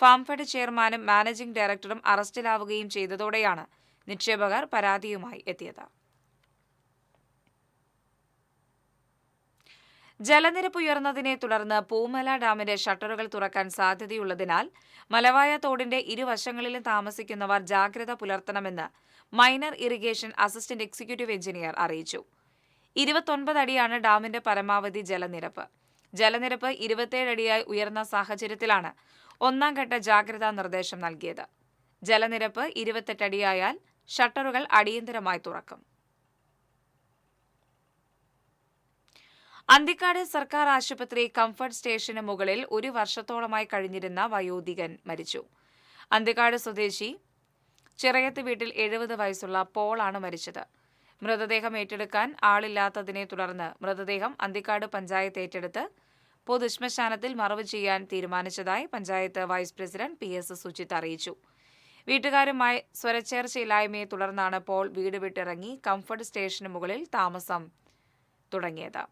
ഫാംഫെഡ് ചെയർമാനും മാനേജിംഗ് ഡയറക്ടറും അറസ്റ്റിലാവുകയും ചെയ്തതോടെയാണ് നിക്ഷേപകർ പരാതിയുമായി എത്തിയത്. ജലനിരപ്പ് ഉയർന്നതിനെ തുടർന്ന് പൂമല ഡാമിന്റെ ഷട്ടറുകൾ തുറക്കാൻ സാധ്യതയുള്ളതിനാൽ മലവായ തോടിന്റെ ഇരുവശങ്ങളിലും താമസിക്കുന്നവർ ജാഗ്രത പുലർത്തണമെന്ന് minor irrigation assistant executive engineer അറിയിച്ചു. 29 അടിയാണ് ഡാമിന്റെ പരമാവധി ജലനിരപ്പ്. ജലനിരപ്പ് 27 അടിയായി ഉയർന്ന സാഹചര്യത്തിലാണ് 1ാം ഘട്ട ജാഗ്രതാ നിർദ്ദേശം നൽകിയത്. ജലനിരപ്പ് 28 അടിയായാൽ ഷട്ടറുകൾ അടിയന്തരമായി തുറക്കും. അന്തിക്കാട് സർക്കാർ ആശുപത്രി കംഫർട്ട് സ്റ്റേഷന് മുകളിൽ 1 വർഷത്തോളമായി കഴിഞ്ഞിരുന്ന വയോധികൻ മരിച്ചു. അന്തിക്കാട് സ്വദേശി ചിറയത്ത് വീട്ടിൽ 70 വയസ്സുള്ള പോളാണ് മരിച്ചത്. മൃതദേഹം ഏറ്റെടുക്കാൻ ആളില്ലാത്തതിനെ തുടർന്ന് മൃതദേഹം അന്തിക്കാട് പഞ്ചായത്ത് ഏറ്റെടുത്ത് പൊതുശ്മശാനത്തിൽ മറവ് ചെയ്യാൻ തീരുമാനിച്ചതായി panchayat vice president PS Sujith അറിയിച്ചു. വീട്ടുകാരുമായി സ്വരച്ചേർച്ചയില്ലായ്മയെ തുടർന്നാണ് പോൾ വീട് വിട്ടിറങ്ങി കംഫർട്ട് സ്റ്റേഷന് മുകളിൽ താമസം തുടങ്ങിയത്.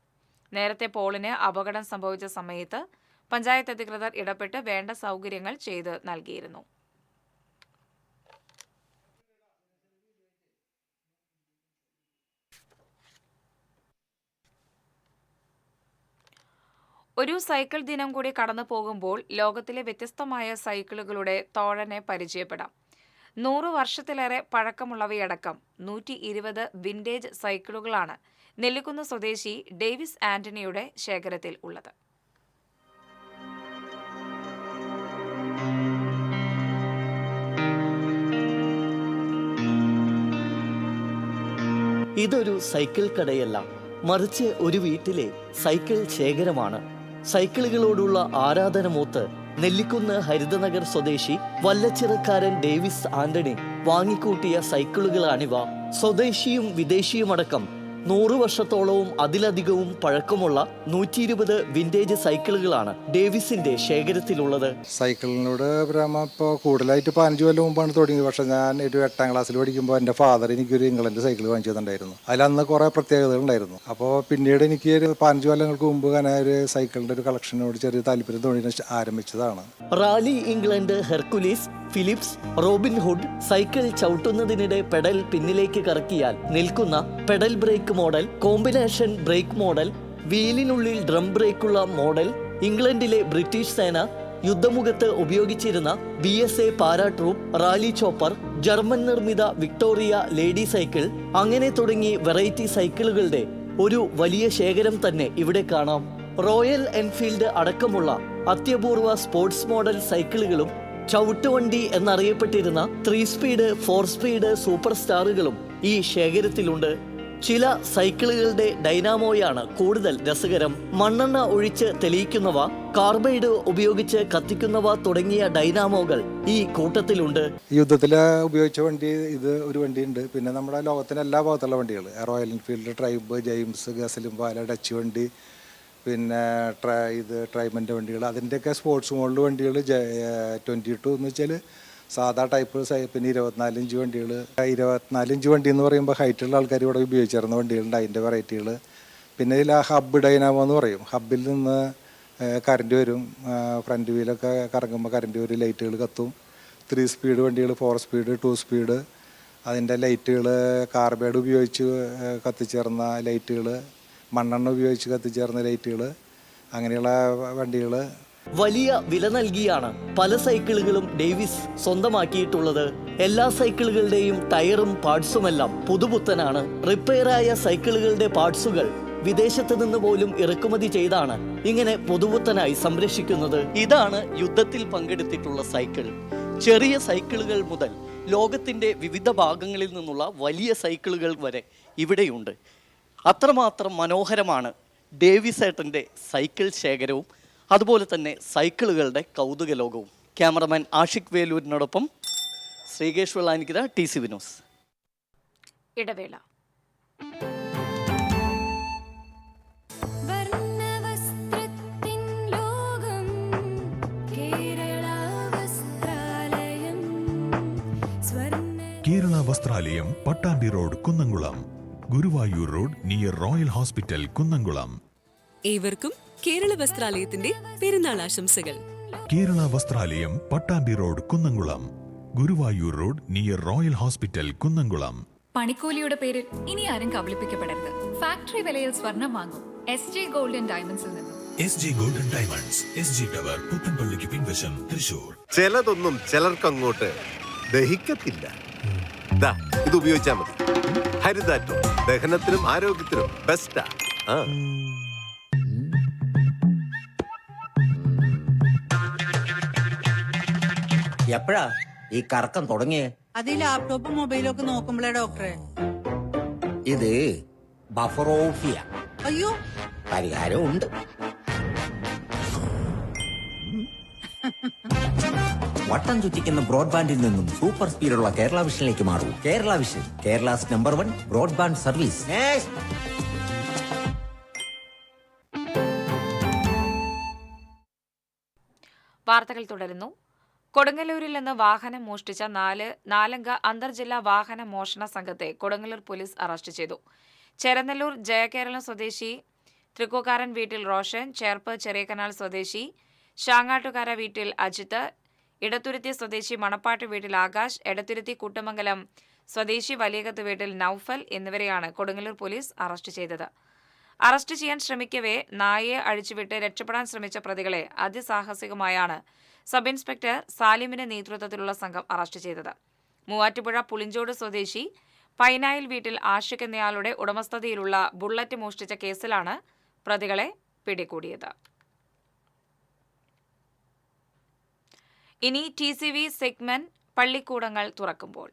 നേരത്തെ പോളിന് അപകടം സംഭവിച്ച സമയത്ത് പഞ്ചായത്ത് അധികൃതർ ഇടപെട്ട് വേണ്ട സൗകര്യങ്ങൾ ചെയ്ത് നൽകിയിരുന്നു. ഒരു സൈക്കിൾ ദിനം കൂടി കടന്നു പോകുമ്പോൾ ലോകത്തിലെ വ്യത്യസ്തമായ സൈക്കിളുകളുടെ തോഴനെ പരിചയപ്പെടാം. 100 വർഷത്തിലേറെ പഴക്കമുള്ളവയടക്കം 120 വിന്റേജ് സൈക്കിളുകളാണ് നെല്ലിക്കുന്ന് സ്വദേശി ഡേവിസ് ആന്റണിയുടെ ശേഖരത്തിൽ ഉള്ളത്. ഇതൊരു സൈക്കിൾ കടയല്ല, മറിച്ച് ഒരു വീട്ടിലെ സൈക്കിൾ ശേഖരമാണ്. സൈക്കിളുകളോടുള്ള ആരാധന മൂത്ത് നെല്ലിക്കുന്ന് ഹരിതനഗർ സ്വദേശി വല്ലച്ചിറക്കാരൻ ഡേവിസ് ആന്റണി വാങ്ങിക്കൂട്ടിയ സൈക്കിളുകളാണിവ. സ്വദേശിയും വിദേശിയുമടക്കം 100 വർഷത്തോളവും അതിലധികവും പഴക്കമുള്ള 120 വിന്റേജ് സൈക്കിളുകളാണ് ഡേവിസിന്റെ ശേഖരത്തിലുള്ളത്. സൈക്കിളിനോട് പ്രേമം ഇപ്പോൾ കൂടുതലായിട്ട് 15 കൊല്ലം മുമ്പാണ് തുടങ്ങിയത്. പക്ഷേ ഞാൻ ഒരു 8ാം ക്ലാസ്സിൽ പഠിക്കുമ്പോൾ എൻ്റെ ഫാദർ എനിക്കൊരു ഇംഗ്ലണ്ട് സൈക്കിൾ വാങ്ങിച്ചു തന്നിട്ടുണ്ടായിരുന്നു. അതിലന്ന് കുറേ പ്രത്യേകതകൾ ഉണ്ടായിരുന്നു. അപ്പോൾ പിന്നീട് എനിക്ക് ഒരു 15 കൊല്ലങ്ങൾക്ക് മുമ്പ് അങ്ങനെ ഒരു സൈക്കിളിൻ്റെ ഒരു കളക്ഷനോട് ചെറിയ താല്പര്യം തോന്നി ആരംഭിച്ചതാണ്. Raleigh England, Hercules, Philips, Robin Hood cycle ചവിട്ടുന്നതിനിടെ പെഡൽ പിന്നിലേക്ക് കറക്കിയാൽ നിൽക്കുന്ന pedal brake model, combination brake model, വീലിനുള്ളിൽ ഡ്രം ബ്രേക്കുള്ള മോഡൽ, ഇംഗ്ലണ്ടിലെ ബ്രിട്ടീഷ് സേന യുദ്ധമുഖത്ത് ഉപയോഗിച്ചിരുന്ന BSA para troop, Raleigh chopper, German നിർമ്മിത വിക്ടോറിയ ലേഡി സൈക്കിൾ, അങ്ങനെ തുടങ്ങി വെറൈറ്റി സൈക്കിളുകളുടെ ഒരു വലിയ ശേഖരം തന്നെ ഇവിടെ കാണാം. റോയൽ എൻഫീൽഡ് അടക്കമുള്ള അത്യപൂർവ സ്പോർട്സ് മോഡൽ സൈക്കിളുകളും ചവിട്ടുവണ്ടി എന്നറിയപ്പെട്ടിരുന്ന 3 സ്പീഡ്, 4 സ്പീഡ് സൂപ്പർ സ്റ്റാറുകളും ഈ ശേഖരത്തിലുണ്ട്. ചില സൈക്കിളുകളുടെ ഡൈനാമോയാണ് കൂടുതൽ രസകരം. മണ്ണെണ്ണ ഒഴിച്ച് തെളിയിക്കുന്നവ, കാർബൈഡ് ഉപയോഗിച്ച് കത്തിക്കുന്നവ തുടങ്ങിയ ഡൈനാമോകൾ ഈ കൂട്ടത്തിലുണ്ട്. യുദ്ധത്തിൽ ഉപയോഗിച്ച വണ്ടി ഇത് ഒരു വണ്ടിയുണ്ട്. പിന്നെ നമ്മുടെ ലോകത്തിൻ്റെ എല്ലാ ഭാഗത്തുള്ള വണ്ടികൾ, റോയൽ എൻഫീൽഡ്, ട്രൈബ്, ജെയിംസ്, ഗസലും, പാല, ഡച്ച് വണ്ടി, പിന്നെ ട്രൈമൻ്റെ വണ്ടികൾ, അതിൻ്റെയൊക്കെ സ്പോർട്സ് മോഡൽ വണ്ടികൾ 22 എന്ന് വെച്ചാൽ സാധാ ടൈപ്പ്, പിന്നെ 24 ഇഞ്ച് വണ്ടികൾ. 24 ഇഞ്ച് വണ്ടി എന്ന് പറയുമ്പോൾ ഹൈറ്റുള്ള ആൾക്കാർ ഇവിടെ ഉപയോഗിച്ചിരുന്ന വണ്ടികളുണ്ട്, അതിൻ്റെ വെറൈറ്റികൾ. പിന്നെ ഇതിൽ ആ ഹബ്ബ് ഡൈനാമോ എന്ന് പറയും, ഹബ്ബിൽ നിന്ന് കറണ്ട് വരും, ഫ്രണ്ട് വീലൊക്കെ കറങ്ങുമ്പോൾ കറണ്ട് വരും, ലൈറ്റുകൾ കത്തും. 3 സ്പീഡ് വണ്ടികൾ, 4 സ്പീഡ്, 2 സ്പീഡ്, അതിൻ്റെ ലൈറ്റുകൾ കാർബൈഡ് ഉപയോഗിച്ച് കത്തിച്ചേർന്ന ലൈറ്റുകൾ, മണ്ണെണ്ണ ഉപയോഗിച്ച് കത്തിച്ചേർന്ന ലൈറ്റുകൾ, അങ്ങനെയുള്ള വണ്ടികൾ. വലിയ വില നൽകിയാണ് പല സൈക്കിളുകളും ഡേവിസ് സ്വന്തമാക്കിയിട്ടുള്ളത്. എല്ലാ സൈക്കിളുകളുടെയും ടയറും പാർട്സുമെല്ലാം പുതുപുത്തനാണ്. റിപ്പയറായ സൈക്കിളുകളുടെ പാർട്സുകൾ വിദേശത്ത് നിന്ന് പോലും ഇറക്കുമതി ചെയ്താണ് ഇങ്ങനെ പുതുപുത്തനായി സംരക്ഷിക്കുന്നത്. ഇതാണ് യുദ്ധത്തിൽ പങ്കെടുത്തിട്ടുള്ള സൈക്കിൾ. ചെറിയ സൈക്കിളുകൾ മുതൽ ലോകത്തിൻ്റെ വിവിധ ഭാഗങ്ങളിൽ നിന്നുള്ള വലിയ സൈക്കിളുകൾ വരെ ഇവിടെയുണ്ട്. അത്രമാത്രം മനോഹരമാണ് ഡേവിസ് ഏട്ടൻ്റെ സൈക്കിൾ ശേഖരവും അതുപോലെ തന്നെ സൈക്കിളുകളുടെ കൗതുക ലോകവും. ക്യാമറമാൻ ആഷിഖ് വേലൂരിനോടൊപ്പം ശ്രീകേഷ് വെള്ളാനിക്കര, TC വിനോസ്. ഇടവേള. Kerala Vasthralayam, Pattambi road, Kunnamkulam. Guruvayur road near Royal Hospital, Kunnamkulam. ഏവർക്കും കേരള വസ്ത്രാലയത്തിന്റെ പെരുന്നാൾ ആശംസകൾ. Kerala Vasthralayam, Pattambi road, Kunnamkulam. Guruvayur road near Royal Hospital, Kunnamkulam. പണിക്കൂലിയുടെ പേരിൽ ഇനി ആരും കബളിപ്പിക്കപ്പെടരുത്. ഫാക്ടറി വിലയിൽ സ്വർണം വാങ്ങും SJ ഗോൾഡൻ ഡയമണ്ട്സിൽ നിന്നും. SG golden diamonds, SG tower, പുത്തൻപള്ളിക്ക് പിൻവശം, തൃശൂർ. ചിലതൊന്നും ചിലർക്കങ്ങോട്ട് ദഹിക്കത്തില്ല. ഇത് ഉപയോഗിച്ചാൽ മതി. ഹരിതാറ്റോ ദഹനത്തിനും ആരോഗ്യത്തിനും ബെസ്റ്റാ. എപ്പോഴാ ഈ കറക്കം തുടങ്ങിയേ? അത് ലാപ്ടോപ്പും മൊബൈലും ഒക്കെ നോക്കുമ്പോഴേ ഡോക്ടറെ. ഇത് ബഫറോഫിയ. അയ്യോ, പരിഹാരം ഉണ്ട്. വട്ടം ചുറ്റിക്കുന്ന ബ്രോഡ്ബാൻഡിൽ നിന്നും സൂപ്പർ സ്പീഡുള്ള കേരള വിഷനിലേക്ക് മാറൂ. Kerala vision, Kerala's number 1 broadband service. വാർത്തകൾ തുടരുന്നു. കൊടുങ്ങല്ലൂരിൽ നിന്ന് വാഹനം മോഷ്ടിച്ച നാലംഗ അന്തർജില്ലാ വാഹന മോഷണ സംഘത്തെ കൊടുങ്ങല്ലൂർ പോലീസ് അറസ്റ്റ് ചെയ്തു. ചെരനെല്ലൂർ ജയകേരളം സ്വദേശി തൃക്കൂക്കാരൻ വീട്ടിൽ റോഷൻ, ചേർപ്പ് ചെറിയക്കനാൽ സ്വദേശി ശാങ്ങാട്ടുകാര വീട്ടിൽ അജിത്ത്, ഇടത്തുരുത്തി സ്വദേശി മണപ്പാട്ട് വീട്ടിൽ ആകാശ്, എടത്തുരുത്തി കൂട്ടമംഗലം സ്വദേശി വലിയകത്ത് വീട്ടിൽ നൌഫൽ എന്നിവരെയാണ് കൊടുങ്ങല്ലൂർ പോലീസ് അറസ്റ്റ് ചെയ്തത്. അറസ്റ്റ് ചെയ്യാൻ ശ്രമിക്കവേ നായയെ അഴിച്ചുവിട്ട് രക്ഷപ്പെടാൻ ശ്രമിച്ച പ്രതികളെ അതിസാഹസികമായാണ് സബ് ഇൻസ്പെക്ടർ സാലിമിന്റെ നേതൃത്വത്തിലുള്ള സംഘം അറസ്റ്റ് ചെയ്തത്. മൂവാറ്റുപുഴ പുളിഞ്ചോട് സ്വദേശി പൈനായിൽ വീട്ടിൽ ആഷിഖ് എന്നയാളുടെ ഉടമസ്ഥതയിലുള്ള ബുള്ളറ്റ് മോഷ്ടിച്ച കേസിലാണ് പ്രതികളെ പിടികൂടിയത്. ഇനി TCV സെഗ്മെന്റ് പള്ളിക്കൂടങ്ങൾ തുറക്കുമ്പോൾ.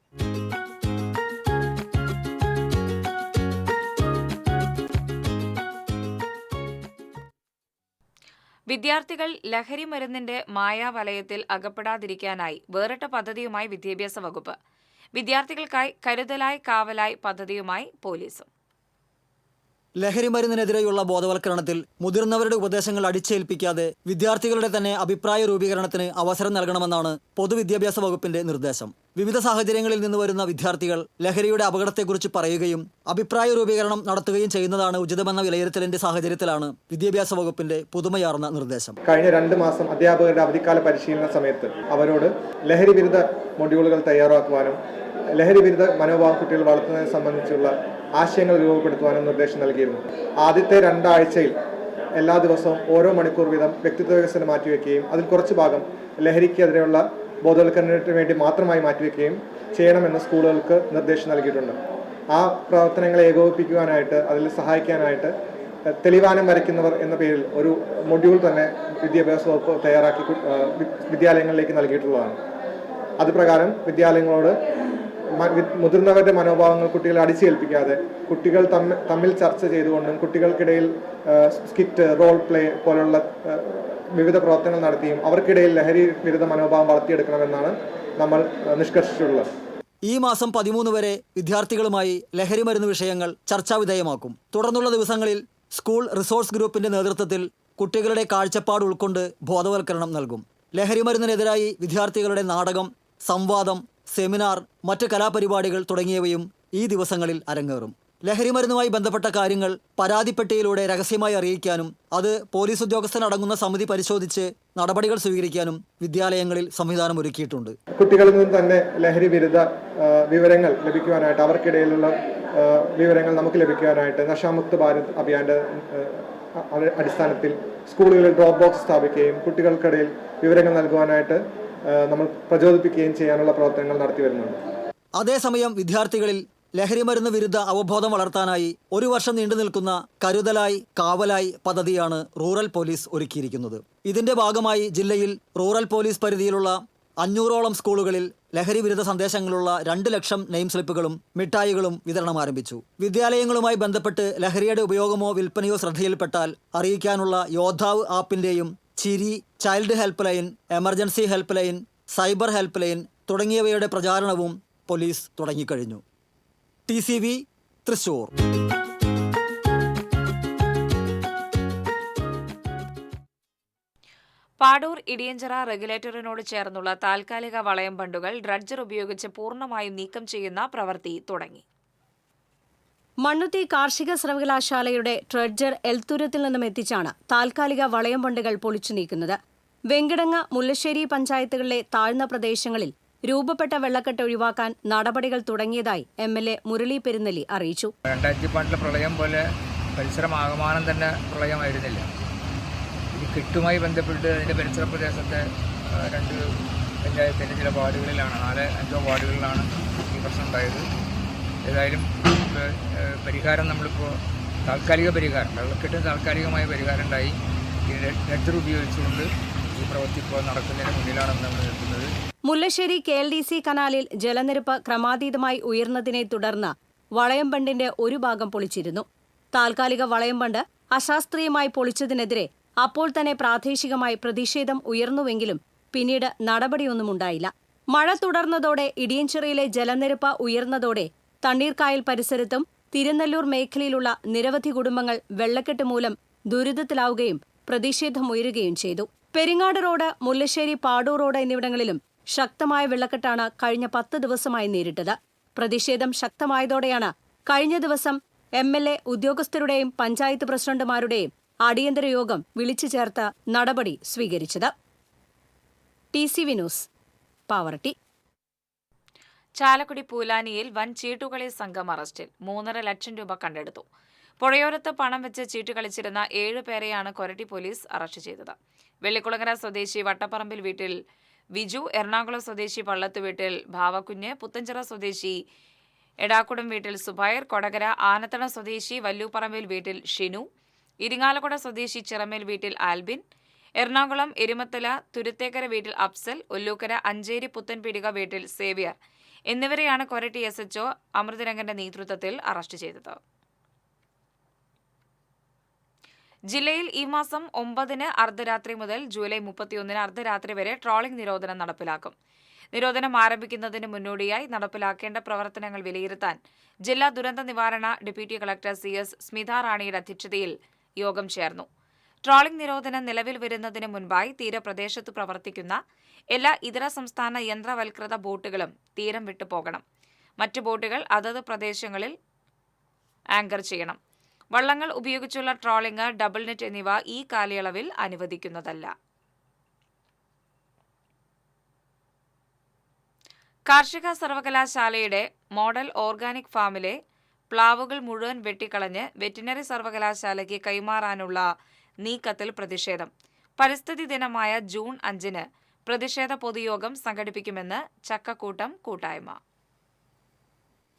വിദ്യാർത്ഥികൾ ലഹരി മരുന്നിന്റെ മായാവലയത്തിൽ അകപ്പെടാതിരിക്കാനായി വേറിട്ട പദ്ധതിയുമായി വിദ്യാഭ്യാസ വകുപ്പ്. വിദ്യാർത്ഥികൾക്കായി കരുതലായി കാവലായി പദ്ധതിയുമായി പോലീസും. ലഹരി മരുന്നിനെതിരെയുള്ള ബോധവൽക്കരണത്തിൽ മുതിർന്നവരുടെ ഉപദേശങ്ങൾ അടിച്ചേൽപ്പിക്കാതെ വിദ്യാർത്ഥികളുടെ തന്നെ അഭിപ്രായ രൂപീകരണത്തിന് അവസരം നൽകണമെന്നാണ് പൊതുവിദ്യാഭ്യാസ വകുപ്പിന്റെ നിർദ്ദേശം. വിവിധ സാഹചര്യങ്ങളിൽ നിന്ന് വരുന്ന വിദ്യാർത്ഥികൾ ലഹരിയുടെ അപകടത്തെക്കുറിച്ച് പറയുകയും അഭിപ്രായ രൂപീകരണം നടത്തുകയും ചെയ്യുന്നതാണ് ഉചിതമെന്ന വിലയിരുത്തലിന്റെ സാഹചര്യത്തിലാണ് വിദ്യാഭ്യാസ വകുപ്പിന്റെ പുതുമയാർന്ന നിർദ്ദേശം. കഴിഞ്ഞ 2 മാസം അധ്യാപകരുടെ അവധിക്കാല പരിശീലന സമയത്ത് അവരോട് ലഹരി വിരുദ്ധ മൊഡ്യൂളുകൾ തയ്യാറാക്കുവാനും ലഹരി വിരുദ്ധ മനോഭാവം കുട്ടികൾ വളർത്തുന്നതിനെ സംബന്ധിച്ചുള്ള ആശയങ്ങൾ രൂപപ്പെടുത്തുവാനും നിർദ്ദേശം നൽകിയിരുന്നു. ആദ്യത്തെ 2 ആഴ്ചയിൽ എല്ലാ ദിവസവും ഓരോ മണിക്കൂർ വീതം വ്യക്തിത്വ വികസനം മാറ്റിവെക്കുകയും അതിൽ കുറച്ച് ഭാഗം ലഹരിക്കെതിരെയുള്ള ബോധവൽക്കരണത്തിന് വേണ്ടി മാത്രമായി മാറ്റിവെക്കുകയും ചെയ്യണമെന്ന് സ്കൂളുകൾക്ക് നിർദ്ദേശം നൽകിയിട്ടുണ്ട്. ആ പ്രവർത്തനങ്ങളെ ഏകോപിപ്പിക്കുവാനായിട്ട് അതിൽ സഹായിക്കാനായിട്ട് തെളിവാനം വരയ്ക്കുന്നവർ എന്ന പേരിൽ ഒരു മൊഡ്യൂൾ തന്നെ വിദ്യാഭ്യാസ വകുപ്പ് തയ്യാറാക്കി വിദ്യാലയങ്ങളിലേക്ക് നൽകിയിട്ടുള്ളതാണ്. അതുപ്രകാരം വിദ്യാലയങ്ങളോട് മുതിർന്നവരുടെ മനോഭാവങ്ങൾ കുട്ടികളെ അടിച്ചേൽപ്പിക്കാതെ കുട്ടികൾ തമ്മിൽ ചർച്ച ചെയ്തുകൊണ്ടും കുട്ടികൾക്കിടയിൽ സ്കിറ്റ്, റോൾ പ്ലേ പോലുള്ള വിവിധ പ്രവർത്തനങ്ങൾ നടത്തിയും അവർക്കിടയിൽ ലഹരി വിരുദ്ധ മനോഭാവം വളർത്തിയെടുക്കണമെന്നാണ് നമ്മൾ നിഷ്കർഷിച്ചിട്ടുള്ളത്. ഈ മാസം 13 വരെ വിദ്യാർത്ഥികളുമായി ലഹരി മരുന്ന് വിഷയങ്ങൾ ചർച്ചാവിധേയമാക്കും. തുടർന്നുള്ള ദിവസങ്ങളിൽ സ്കൂൾ റിസോഴ്സ് ഗ്രൂപ്പിന്റെ നേതൃത്വത്തിൽ കുട്ടികളുടെ കാഴ്ചപ്പാട് ഉൾക്കൊണ്ട് ബോധവൽക്കരണം നൽകും. ലഹരിമരുന്നിനെതിരായി വിദ്യാർത്ഥികളുടെ നാടകം, സംവാദം, സെമിനാർ, മറ്റ് കലാപരിപാടികൾ തുടങ്ങിയവയും ഈ ദിവസങ്ങളിൽ അരങ്ങേറും. ലഹരിമരുന്നുമായി ബന്ധപ്പെട്ട കാര്യങ്ങൾ പരാതിപ്പെട്ടിയിലൂടെ രഹസ്യമായി അറിയിക്കാനും അത് പോലീസ് ഉദ്യോഗസ്ഥനടങ്ങുന്ന സമിതി പരിശോധിച്ച് നടപടികൾ സ്വീകരിക്കാനും വിദ്യാലയങ്ങളിൽ സംവിധാനം ഒരുക്കിയിട്ടുണ്ട്. കുട്ടികളിൽ നിന്ന് തന്നെ ലഹരി വിരുദ്ധ വിവരങ്ങൾ ലഭിക്കുവാനായിട്ട്, അവർക്കിടയിലുള്ള വിവരങ്ങൾ നമുക്ക് ലഭിക്കുവാനായിട്ട് നശാമുക്ത് ഭാരത് അഭിയാന്റെ അടിസ്ഥാനത്തിൽ സ്കൂളുകളിൽ ഡ്രോപ്പ് ബോക്സ് സ്ഥാപിക്കുകയും കുട്ടികൾക്കിടയിൽ വിവരങ്ങൾ നൽകുവാനായിട്ട് നമ്മൾ പ്രചോദിപ്പിക്കുകയും ചെയ്യാനുള്ള പ്രവർത്തനങ്ങൾ നടത്തി വരുന്നുണ്ട്. അതേസമയം വിദ്യാർത്ഥികളിൽ ലഹരിമരുന്ന് വിരുദ്ധ അവബോധം വളർത്താനായി 1 വർഷം നീണ്ടു നിൽക്കുന്ന കരുതലായി കാവലായി പദ്ധതിയാണ് റൂറൽ പോലീസ് ഒരുക്കിയിരിക്കുന്നത്. ഇതിന്റെ ഭാഗമായി ജില്ലയിൽ റൂറൽ പോലീസ് പരിധിയിലുള്ള 500ഓളം സ്കൂളുകളിൽ ലഹരി വിരുദ്ധ സന്ദേശങ്ങളുള്ള 2 ലക്ഷം നെയിം സ്ലിപ്പുകളും മിഠായികളും വിതരണം ആരംഭിച്ചു. വിദ്യാലയങ്ങളുമായി ബന്ധപ്പെട്ട് ലഹരിയുടെ ഉപയോഗമോ വിൽപ്പനയോ ശ്രദ്ധയിൽപ്പെട്ടാൽ അറിയിക്കാനുള്ള യോദ്ധാവ് ആപ്പിന്റെയും ചിരി, child help line, emergency help line, cyber help line തുടങ്ങിയവയുടെ പ്രചാരണവും പോലീസ് തുടങ്ങിക്കഴിഞ്ഞു. TCV തൃശൂർ. പാടൂർ ഇടിയഞ്ചിറ റെഗുലേറ്ററിനോട് ചേർന്നുള്ള താൽക്കാലിക വളയം ബണ്ടുകൾ ഡ്രഡ്ജർ ഉപയോഗിച്ച് പൂർണ്ണമായും നീക്കം ചെയ്യുന്ന പ്രവൃത്തി തുടങ്ങി. മണ്ണുത്തി കാർഷിക സർവകലാശാലയുടെ ട്രെഡ്ജർ എൽത്തുരത്തിൽ നിന്നും എത്തിച്ചാണ് താൽക്കാലിക വളയം ബണ്ടുകൾ പൊളിച്ചു നീക്കുന്നത്. വെങ്കിടങ്ങ്, മുല്ലശ്ശേരി പഞ്ചായത്തുകളിലെ താഴ്ന്ന പ്രദേശങ്ങളിൽ രൂപപ്പെട്ട വെള്ളക്കെട്ട് ഒഴിവാക്കാൻ നടപടികൾ തുടങ്ങിയതായി MLA മുരളി പെരുന്നെല്ലി അറിയിച്ചു. 2012 പ്രളയം പോലെ പരിസരമാകമാനം തന്നെ പ്രളയമായിരുന്നില്ല. ഇത് കെട്ടുമായി ബന്ധപ്പെട്ട് അതിൻ്റെ പരിസര പ്രദേശത്തെ 2 പഞ്ചായത്തിൻ്റെ ചില വാർഡുകളിലാണ്, 4-5 വാർഡുകളിലാണ് ഈ പ്രശ്നം ഉണ്ടായത്. ഏതായാലും പരിഹാരം നമ്മളിപ്പോൾ താൽക്കാലിക പരിഹാരം, വെള്ളക്കെട്ടിന് താൽക്കാലികമായ പരിഹാരം ഉണ്ടായി. ഈ ഡ്രഡ്ജർ ഉപയോഗിച്ചുകൊണ്ട് ഈ പ്രവൃത്തി ഇപ്പോൾ നടക്കുന്നതിന് മുന്നിലാണ് നമ്മൾ നിൽക്കുന്നത്. മുല്ലശ്ശേരി KLDC കനാലിൽ ജലനിരപ്പ് ക്രമാതീതമായി ഉയർന്നതിനെ തുടർന്ന് വളയം ബണ്ടിന്റെ ഒരു ഭാഗം പൊളിച്ചിരുന്നു. താൽക്കാലിക വളയം ബണ്ട് അശാസ്ത്രീയമായി പൊളിച്ചതിനെതിരെ അപ്പോൾ തന്നെ പ്രാദേശികമായി പ്രതിഷേധം ഉയർന്നുവെങ്കിലും പിന്നീട് നടപടിയൊന്നും ഉണ്ടായില്ല. മഴ തുടർന്നതോടെ ഇടിയഞ്ചിറയിലെ ജലനിരപ്പ് ഉയർന്നതോടെ തണ്ണീർക്കായൽ പരിസരത്തും തിരുനെല്ലൂർ മേഖലയിലുള്ള നിരവധി കുടുംബങ്ങൾ വെള്ളക്കെട്ട് മൂലം ദുരിതത്തിലാവുകയും പ്രതിഷേധമുയരുകയും ചെയ്തു. പെരിങ്ങാട് റോഡ്, മുല്ലശ്ശേരി പാടൂർ റോഡ് എന്നിവിടങ്ങളിലും ശക്തമായ വെള്ളക്കെട്ടാണ് കഴിഞ്ഞ 10 ദിവസമായി നേരിട്ടത്. പ്രതിഷേധം ശക്തമായതോടെയാണ് കഴിഞ്ഞ ദിവസം MLA ഉദ്യോഗസ്ഥരുടെയും പഞ്ചായത്ത് പ്രസിഡന്റുമാരുടെയും അടിയന്തര യോഗം വിളിച്ചു ചേർത്ത് നടപടി സ്വീകരിച്ചത്. TCV news, Pavaratty. ചാലക്കുടി പൂലാനിയിൽ വൻ ചീട്ടുകളി സംഘം അറസ്റ്റിൽ. 3.5 ലക്ഷം രൂപ കണ്ടെടുത്തു. പുഴയോരത്ത് പണം വെച്ച് ചീട്ട് കളിച്ചിരുന്ന 7 പേരെയാണ് കൊരട്ടി പോലീസ് അറസ്റ്റ് ചെയ്തത്. വെള്ളിക്കുളങ്ങര സ്വദേശി വട്ടപ്പറമ്പിൽ വീട്ടിൽ വിജു, എറണാകുളം സ്വദേശി പള്ളത്ത് വീട്ടിൽ ഭാവക്കുഞ്ഞ്, പുത്തഞ്ചിറ സ്വദേശി എടാക്കുടം വീട്ടിൽ സുബൈർ, കൊടകര ആനത്തണ സ്വദേശി വല്ലൂപ്പറമ്പിൽ വീട്ടിൽ ഷിനു, ഇരിങ്ങാലക്കുട സ്വദേശി ചിറമേൽ വീട്ടിൽ ആൽബിൻ, എറണാകുളം എരുമത്തല തുരുത്തേക്കര വീട്ടിൽ അഫ്സൽ, ഒല്ലൂക്കര അഞ്ചേരി പുത്തൻപീടിക വീട്ടിൽ സേവ്യർ എന്നിവരെയാണ് കൊരട്ടി SHO അമൃതരംഗന്റെ നേതൃത്വത്തിൽ അറസ്റ്റ് ചെയ്തത്. ജില്ലയിൽ ഈ മാസം 9 അർദ്ധരാത്രി മുതൽ ജൂലൈ 31 അർദ്ധരാത്രി വരെ ട്രോളിംഗ് നിരോധനം നടപ്പിലാക്കും. നിരോധനം ആരംഭിക്കുന്നതിന് മുന്നോടിയായി നടപ്പിലാക്കേണ്ട പ്രവർത്തനങ്ങൾ വിലയിരുത്താൻ ജില്ലാ ദുരന്ത നിവാരണ ഡെപ്യൂട്ടി കളക്ടർ CS സ്മിത റാണിയുടെ അധ്യക്ഷതയിൽ യോഗം ചേർന്നു. ട്രോളിംഗ് നിരോധനം നിലവിൽ വരുന്നതിന് മുൻപായി തീരപ്രദേശത്ത് പ്രവർത്തിക്കുന്ന എല്ലാ ഇതര സംസ്ഥാന യന്ത്രവൽകൃത ബോട്ടുകളും തീരം വിട്ടുപോകണം. മറ്റു ബോട്ടുകൾ അതത് പ്രദേശങ്ങളിൽ ആങ്കർ ചെയ്യണം. വള്ളങ്ങൾ ഉപയോഗിച്ചുള്ള ട്രോളിംഗ്, ഡബിൾ നെറ്റ് എന്നിവ ഈ കാലയളവിൽ അനുവദിക്കുന്നതല്ല. കാർഷിക സർവകലാശാലയുടെ മോഡൽ ഓർഗാനിക് ഫാമിലെ പ്ലാവുകൾ മുഴുവൻ വെട്ടിക്കളഞ്ഞ് വെറ്റിനറി സർവകലാശാലയ്ക്ക് കൈമാറാനുള്ള നീക്കത്തിൽ പ്രതിഷേധം. പരിസ്ഥിതി ദിനമായ ജൂൺ 5 പ്രതിഷേധ പൊതുയോഗം സംഘടിപ്പിക്കുമെന്ന് ചക്കക്കൂട്ടം കൂട്ടായ്മ.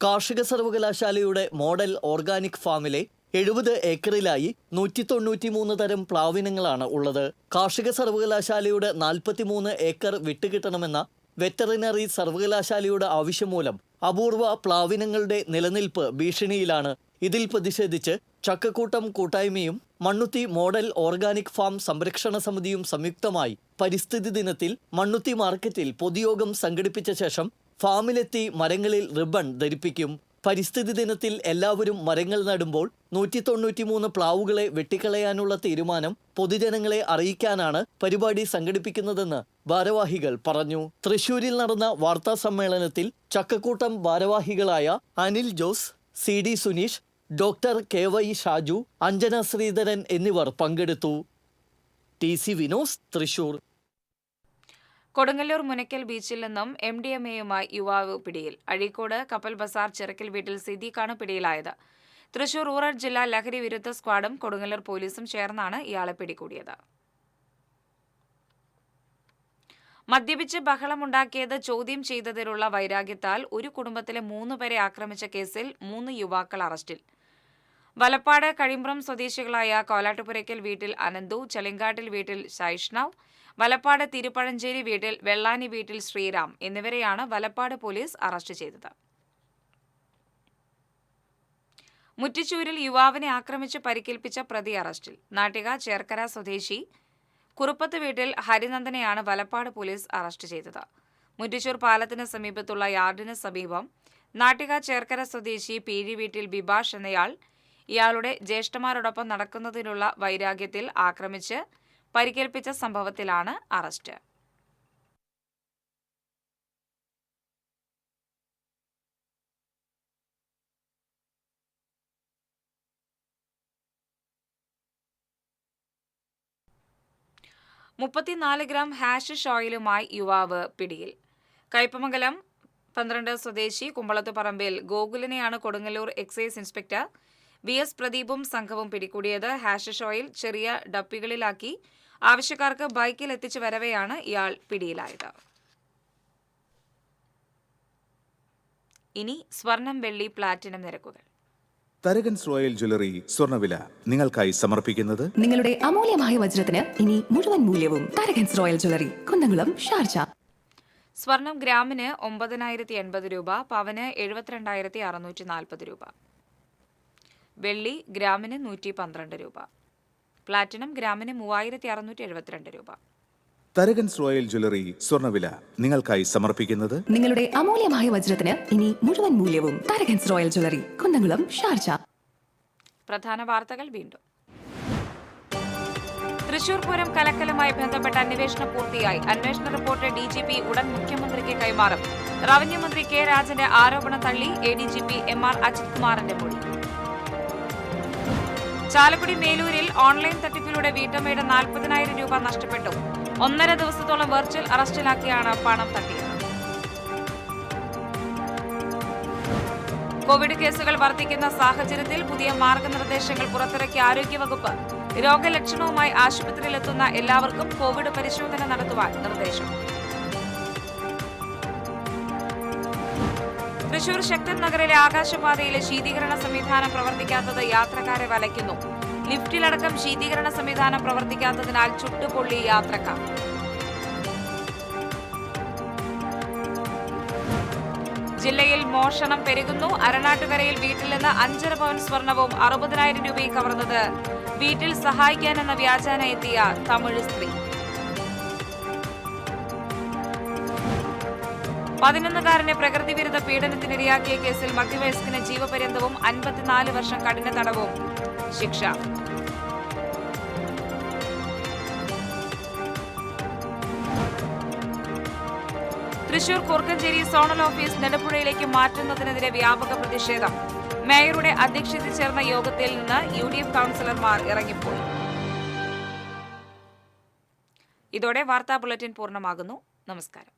കാർഷിക സർവകലാശാലയുടെ മോഡൽ ഓർഗാനിക് ഫാമിലെ 70 ഏക്കറിലായി 193 തരം പ്ലാവിനങ്ങളാണ് ഉള്ളത്. കാർഷിക സർവകലാശാലയുടെ 43 ഏക്കർ വിട്ടുകിട്ടണമെന്ന വെറ്ററിനറി സർവകലാശാലയുടെ ആവശ്യം മൂലം അപൂർവ പ്ലാവിനങ്ങളുടെ നിലനിൽപ്പ് ഭീഷണിയിലാണ്. ഇതിൽ പ്രതിഷേധിച്ച് ചക്കക്കൂട്ടം കൂട്ടായ്മയും മണ്ണുത്തി മോഡൽ ഓർഗാനിക് ഫാം സംരക്ഷണ സമിതിയും സംയുക്തമായി പരിസ്ഥിതി ദിനത്തിൽ മണ്ണുത്തി മാർക്കറ്റിൽ പൊതുയോഗം സംഘടിപ്പിച്ച ശേഷം ഫാമിലെത്തി മരങ്ങളിൽ റിബൺ ധരിപ്പിക്കും. പരിസ്ഥിതി ദിനത്തിൽ എല്ലാവരും മരങ്ങൾ നടുമ്പോൾ 193 പ്ലാവുകളെ വെട്ടിക്കളയാനുള്ള തീരുമാനം പൊതുജനങ്ങളെ അറിയിക്കാനാണ് പരിപാടി സംഘടിപ്പിക്കുന്നതെന്ന് ഭാരവാഹികൾ പറഞ്ഞു. തൃശൂരിൽ നടന്ന വാർത്താ സമ്മേളനത്തിൽ ചക്കക്കൂട്ടം ഭാരവാഹികളായ Anil Jose, CD Suneesh, doctor KY Shaju, Anjana Sreedharan എന്നിവർ പങ്കെടുത്തു. TC വിനോസ്, തൃശൂർ. കൊടുങ്ങല്ലൂർ മുനക്കൽ ബീച്ചിൽ നിന്നും MDMAയുമായി യുവാവ് പിടിയിൽ. അഴീക്കോട് കപ്പൽ ബസാർ ചിറക്കൽ വീട്ടിൽ സിദ്ദീഖാണ് പിടിയിലായത്. തൃശൂർ റൂറൽ ജില്ലാ ലഹരി വിരുദ്ധ സ്ക്വാഡും കൊടുങ്ങല്ലൂർ പോലീസും ചേർന്നാണ് ഇയാളെ പിടികൂടിയത്. മദ്യപിച്ച് ബഹളമുണ്ടാക്കിയത് ചോദ്യം ചെയ്തതിലുള്ള വൈരാഗ്യത്താൽ ഒരു കുടുംബത്തിലെ 3 പേരെ ആക്രമിച്ച കേസിൽ 3 യുവാക്കൾ അറസ്റ്റിൽ. വലപ്പാട് കഴിമ്പ്രം സ്വദേശികളായ കോലാട്ടുപുരയ്ക്കൽ വീട്ടിൽ അനന്തു, ചെളിങ്കാട്ടിൽ വീട്ടിൽ ശൈഷ്ണവ്, വലപ്പാട് തിരുപ്പഴഞ്ചേരി വീട്ടിൽ വെള്ളാനി വീട്ടിൽ ശ്രീറാം എന്നിവരെയാണ് വലപ്പാട് പോലീസ് അറസ്റ്റ് ചെയ്തത്. മുറ്റിച്ചൂരിൽ യുവാവിനെ ആക്രമിച്ച് പരിക്കേൽപ്പിച്ച പ്രതി അറസ്റ്റിൽ. നാട്ടിക ചേർക്കര സ്വദേശി കുറുപ്പത്ത് വീട്ടിൽ ഹരിനന്ദനെയാണ് വലപ്പാട് പോലീസ് അറസ്റ്റ് ചെയ്തത്. മുറ്റിച്ചൂർ പാലത്തിന് സമീപത്തുള്ള യാർഡിന് സമീപം നാട്ടിക ചേർക്കര സ്വദേശി പീഴി വീട്ടിൽ ബിബാഷ് എന്നയാൾ ഇയാളുടെ ജ്യേഷ്ഠന്മാരോടൊപ്പം നടക്കുന്നതിനുള്ള വൈരാഗ്യത്തിൽ ആക്രമിച്ച് പരിക്കേൽപ്പിച്ച സംഭവത്തിലാണ് അറസ്റ്റ്. $34 ഗ്രാം ഹാഷിഷ് ഓയിലുമായി യുവാവ് പിടിയിൽ. കയ്പമംഗലം 12 സ്വദേശി കുമ്പളത്തുപറമ്പിൽ ഗോകുലിനെയാണ് കൊടുങ്ങല്ലൂർ എക്സൈസ് ഇൻസ്പെക്ടർ VS പ്രദീപും സംഘവും പിടികൂടിയത്. ഹാഷിഷ് ഓയിൽ ചെറിയ ഡപ്പികളിലാക്കി ആവശ്യക്കാർക്ക് ബൈക്കിൽ എത്തിച്ചു വരവെയാണ് ഇയാൾ പിടിയിലായത്. ഇനി സ്വർണം, വെള്ളി, പ്ലാറ്റിനം നിരക്കുകൾ. തരകൻസ് റോയൽ ജ്വല്ലറി സ്വർണ്ണവില നിങ്ങൾക്കായി സമർപ്പിക്കുന്നത് നിങ്ങളുടെ അമൂല്യമായ വജ്രത്തിന് ഇനി മുഴുവൻ മൂല്യവും Tharakans royal jewellery, Kunnamkulam, Sharjah. സ്വർണം ഗ്രാമിന് 9,080 രൂപ, പവന് 72,640 രൂപ. വെള്ളി ഗ്രാമിന് 112 രൂപ. പ്ലാറ്റിനം ഗ്രാമിന് 3,672 രൂപ. തരകൻസ് റോയൽ ജ്വല്ലറി സ്വർണ്ണവില നിങ്ങൾക്കായി സമർപ്പിക്കുന്നത് നിങ്ങളുടെ അമൂല്യമായ വജ്രത്തിന് ഇനി മുഴുവൻ മൂല്യവും Tharakans royal jewellery, Kunnamkulam, Sharjah. പ്രധാന വാർത്തകൾ വീണ്ടും. തൃശൂർ പൂരം കലക്കലുമായി ബന്ധപ്പെട്ട അന്വേഷണം പൂർത്തിയായി. അന്വേഷണ റിപ്പോർട്ട് DGP ഉടൻ മുഖ്യമന്ത്രിക്ക് കൈമാറും. റവന്യൂ മന്ത്രി K രാജന്റെ ആരോപണം തള്ളി ADGP MR അജിത് കുമാറിന്റെ മൊഴി. ചാലക്കുടി മേലൂരിൽ ഓൺലൈൻ തട്ടിപ്പിലൂടെ വീട്ടമ്മയുടെ 40,000 രൂപ നഷ്ടപ്പെട്ടു. 1.5 ദിവസത്തോളം വെർച്വൽ അറസ്റ്റിലാക്കിയാണ് പണം തട്ടിയത്. കോവിഡ് കേസുകൾ വർദ്ധിക്കുന്ന സാഹചര്യത്തിൽ പുതിയ മാർഗനിർദ്ദേശങ്ങൾ പുറത്തിറക്കിയ ആരോഗ്യവകുപ്പ്. രോഗലക്ഷണവുമായി ആശുപത്രിയിലെത്തുന്ന എല്ലാവർക്കും കോവിഡ് പരിശോധന നടത്തുവാൻ നിർദ്ദേശം. തൃശൂർ ശക്തൻ നഗറിലെ ആകാശപാതയിലെ ശീതീകരണ സംവിധാനം പ്രവർത്തിക്കാത്തത് യാത്രക്കാരെ വലയ്ക്കുന്നു. ലിഫ്റ്റിലടക്കം ശീതീകരണ സംവിധാനം പ്രവർത്തിക്കാത്തതിനാൽ ചുട്ടുപൊള്ളി യാത്രക്കാർ. ജില്ലയിൽ മോഷണം പെരുകുന്നു. അരണാട്ടുകരയിൽ വീട്ടിൽ നിന്ന് 5.5 പവൻ സ്വർണവും 60,000 രൂപയും കവർന്നത് വീട്ടിൽ സഹായിക്കാനെന്ന വ്യാജേന എത്തിയ തമിഴ് സ്ത്രീ. 11-കാരനെ പ്രകൃതിവിരുദ്ധ പീഡനത്തിനിരയാക്കിയ കേസിൽ മധ്യവയസ്കന് ജീവപര്യന്തവും 54 വർഷം കഠിന തടവും ശിക്ഷ. തൃശൂർ കൂർക്കഞ്ചേരി സോണൽ ഓഫീസ് നെടുമ്പുഴയിലേക്ക് മാറ്റുന്നതിനെതിരെ വ്യാപക പ്രതിഷേധം. മേയറുടെ അധ്യക്ഷതയിൽ ചേർന്ന യോഗത്തിൽ നിന്ന് UDF കൗൺസിലർമാർ ഇറങ്ങിപ്പോയി. ഇതോടെ വാർത്താ ബുള്ളറ്റിൻ പൂർണ്ണമാകുന്നു. നമസ്കാരം.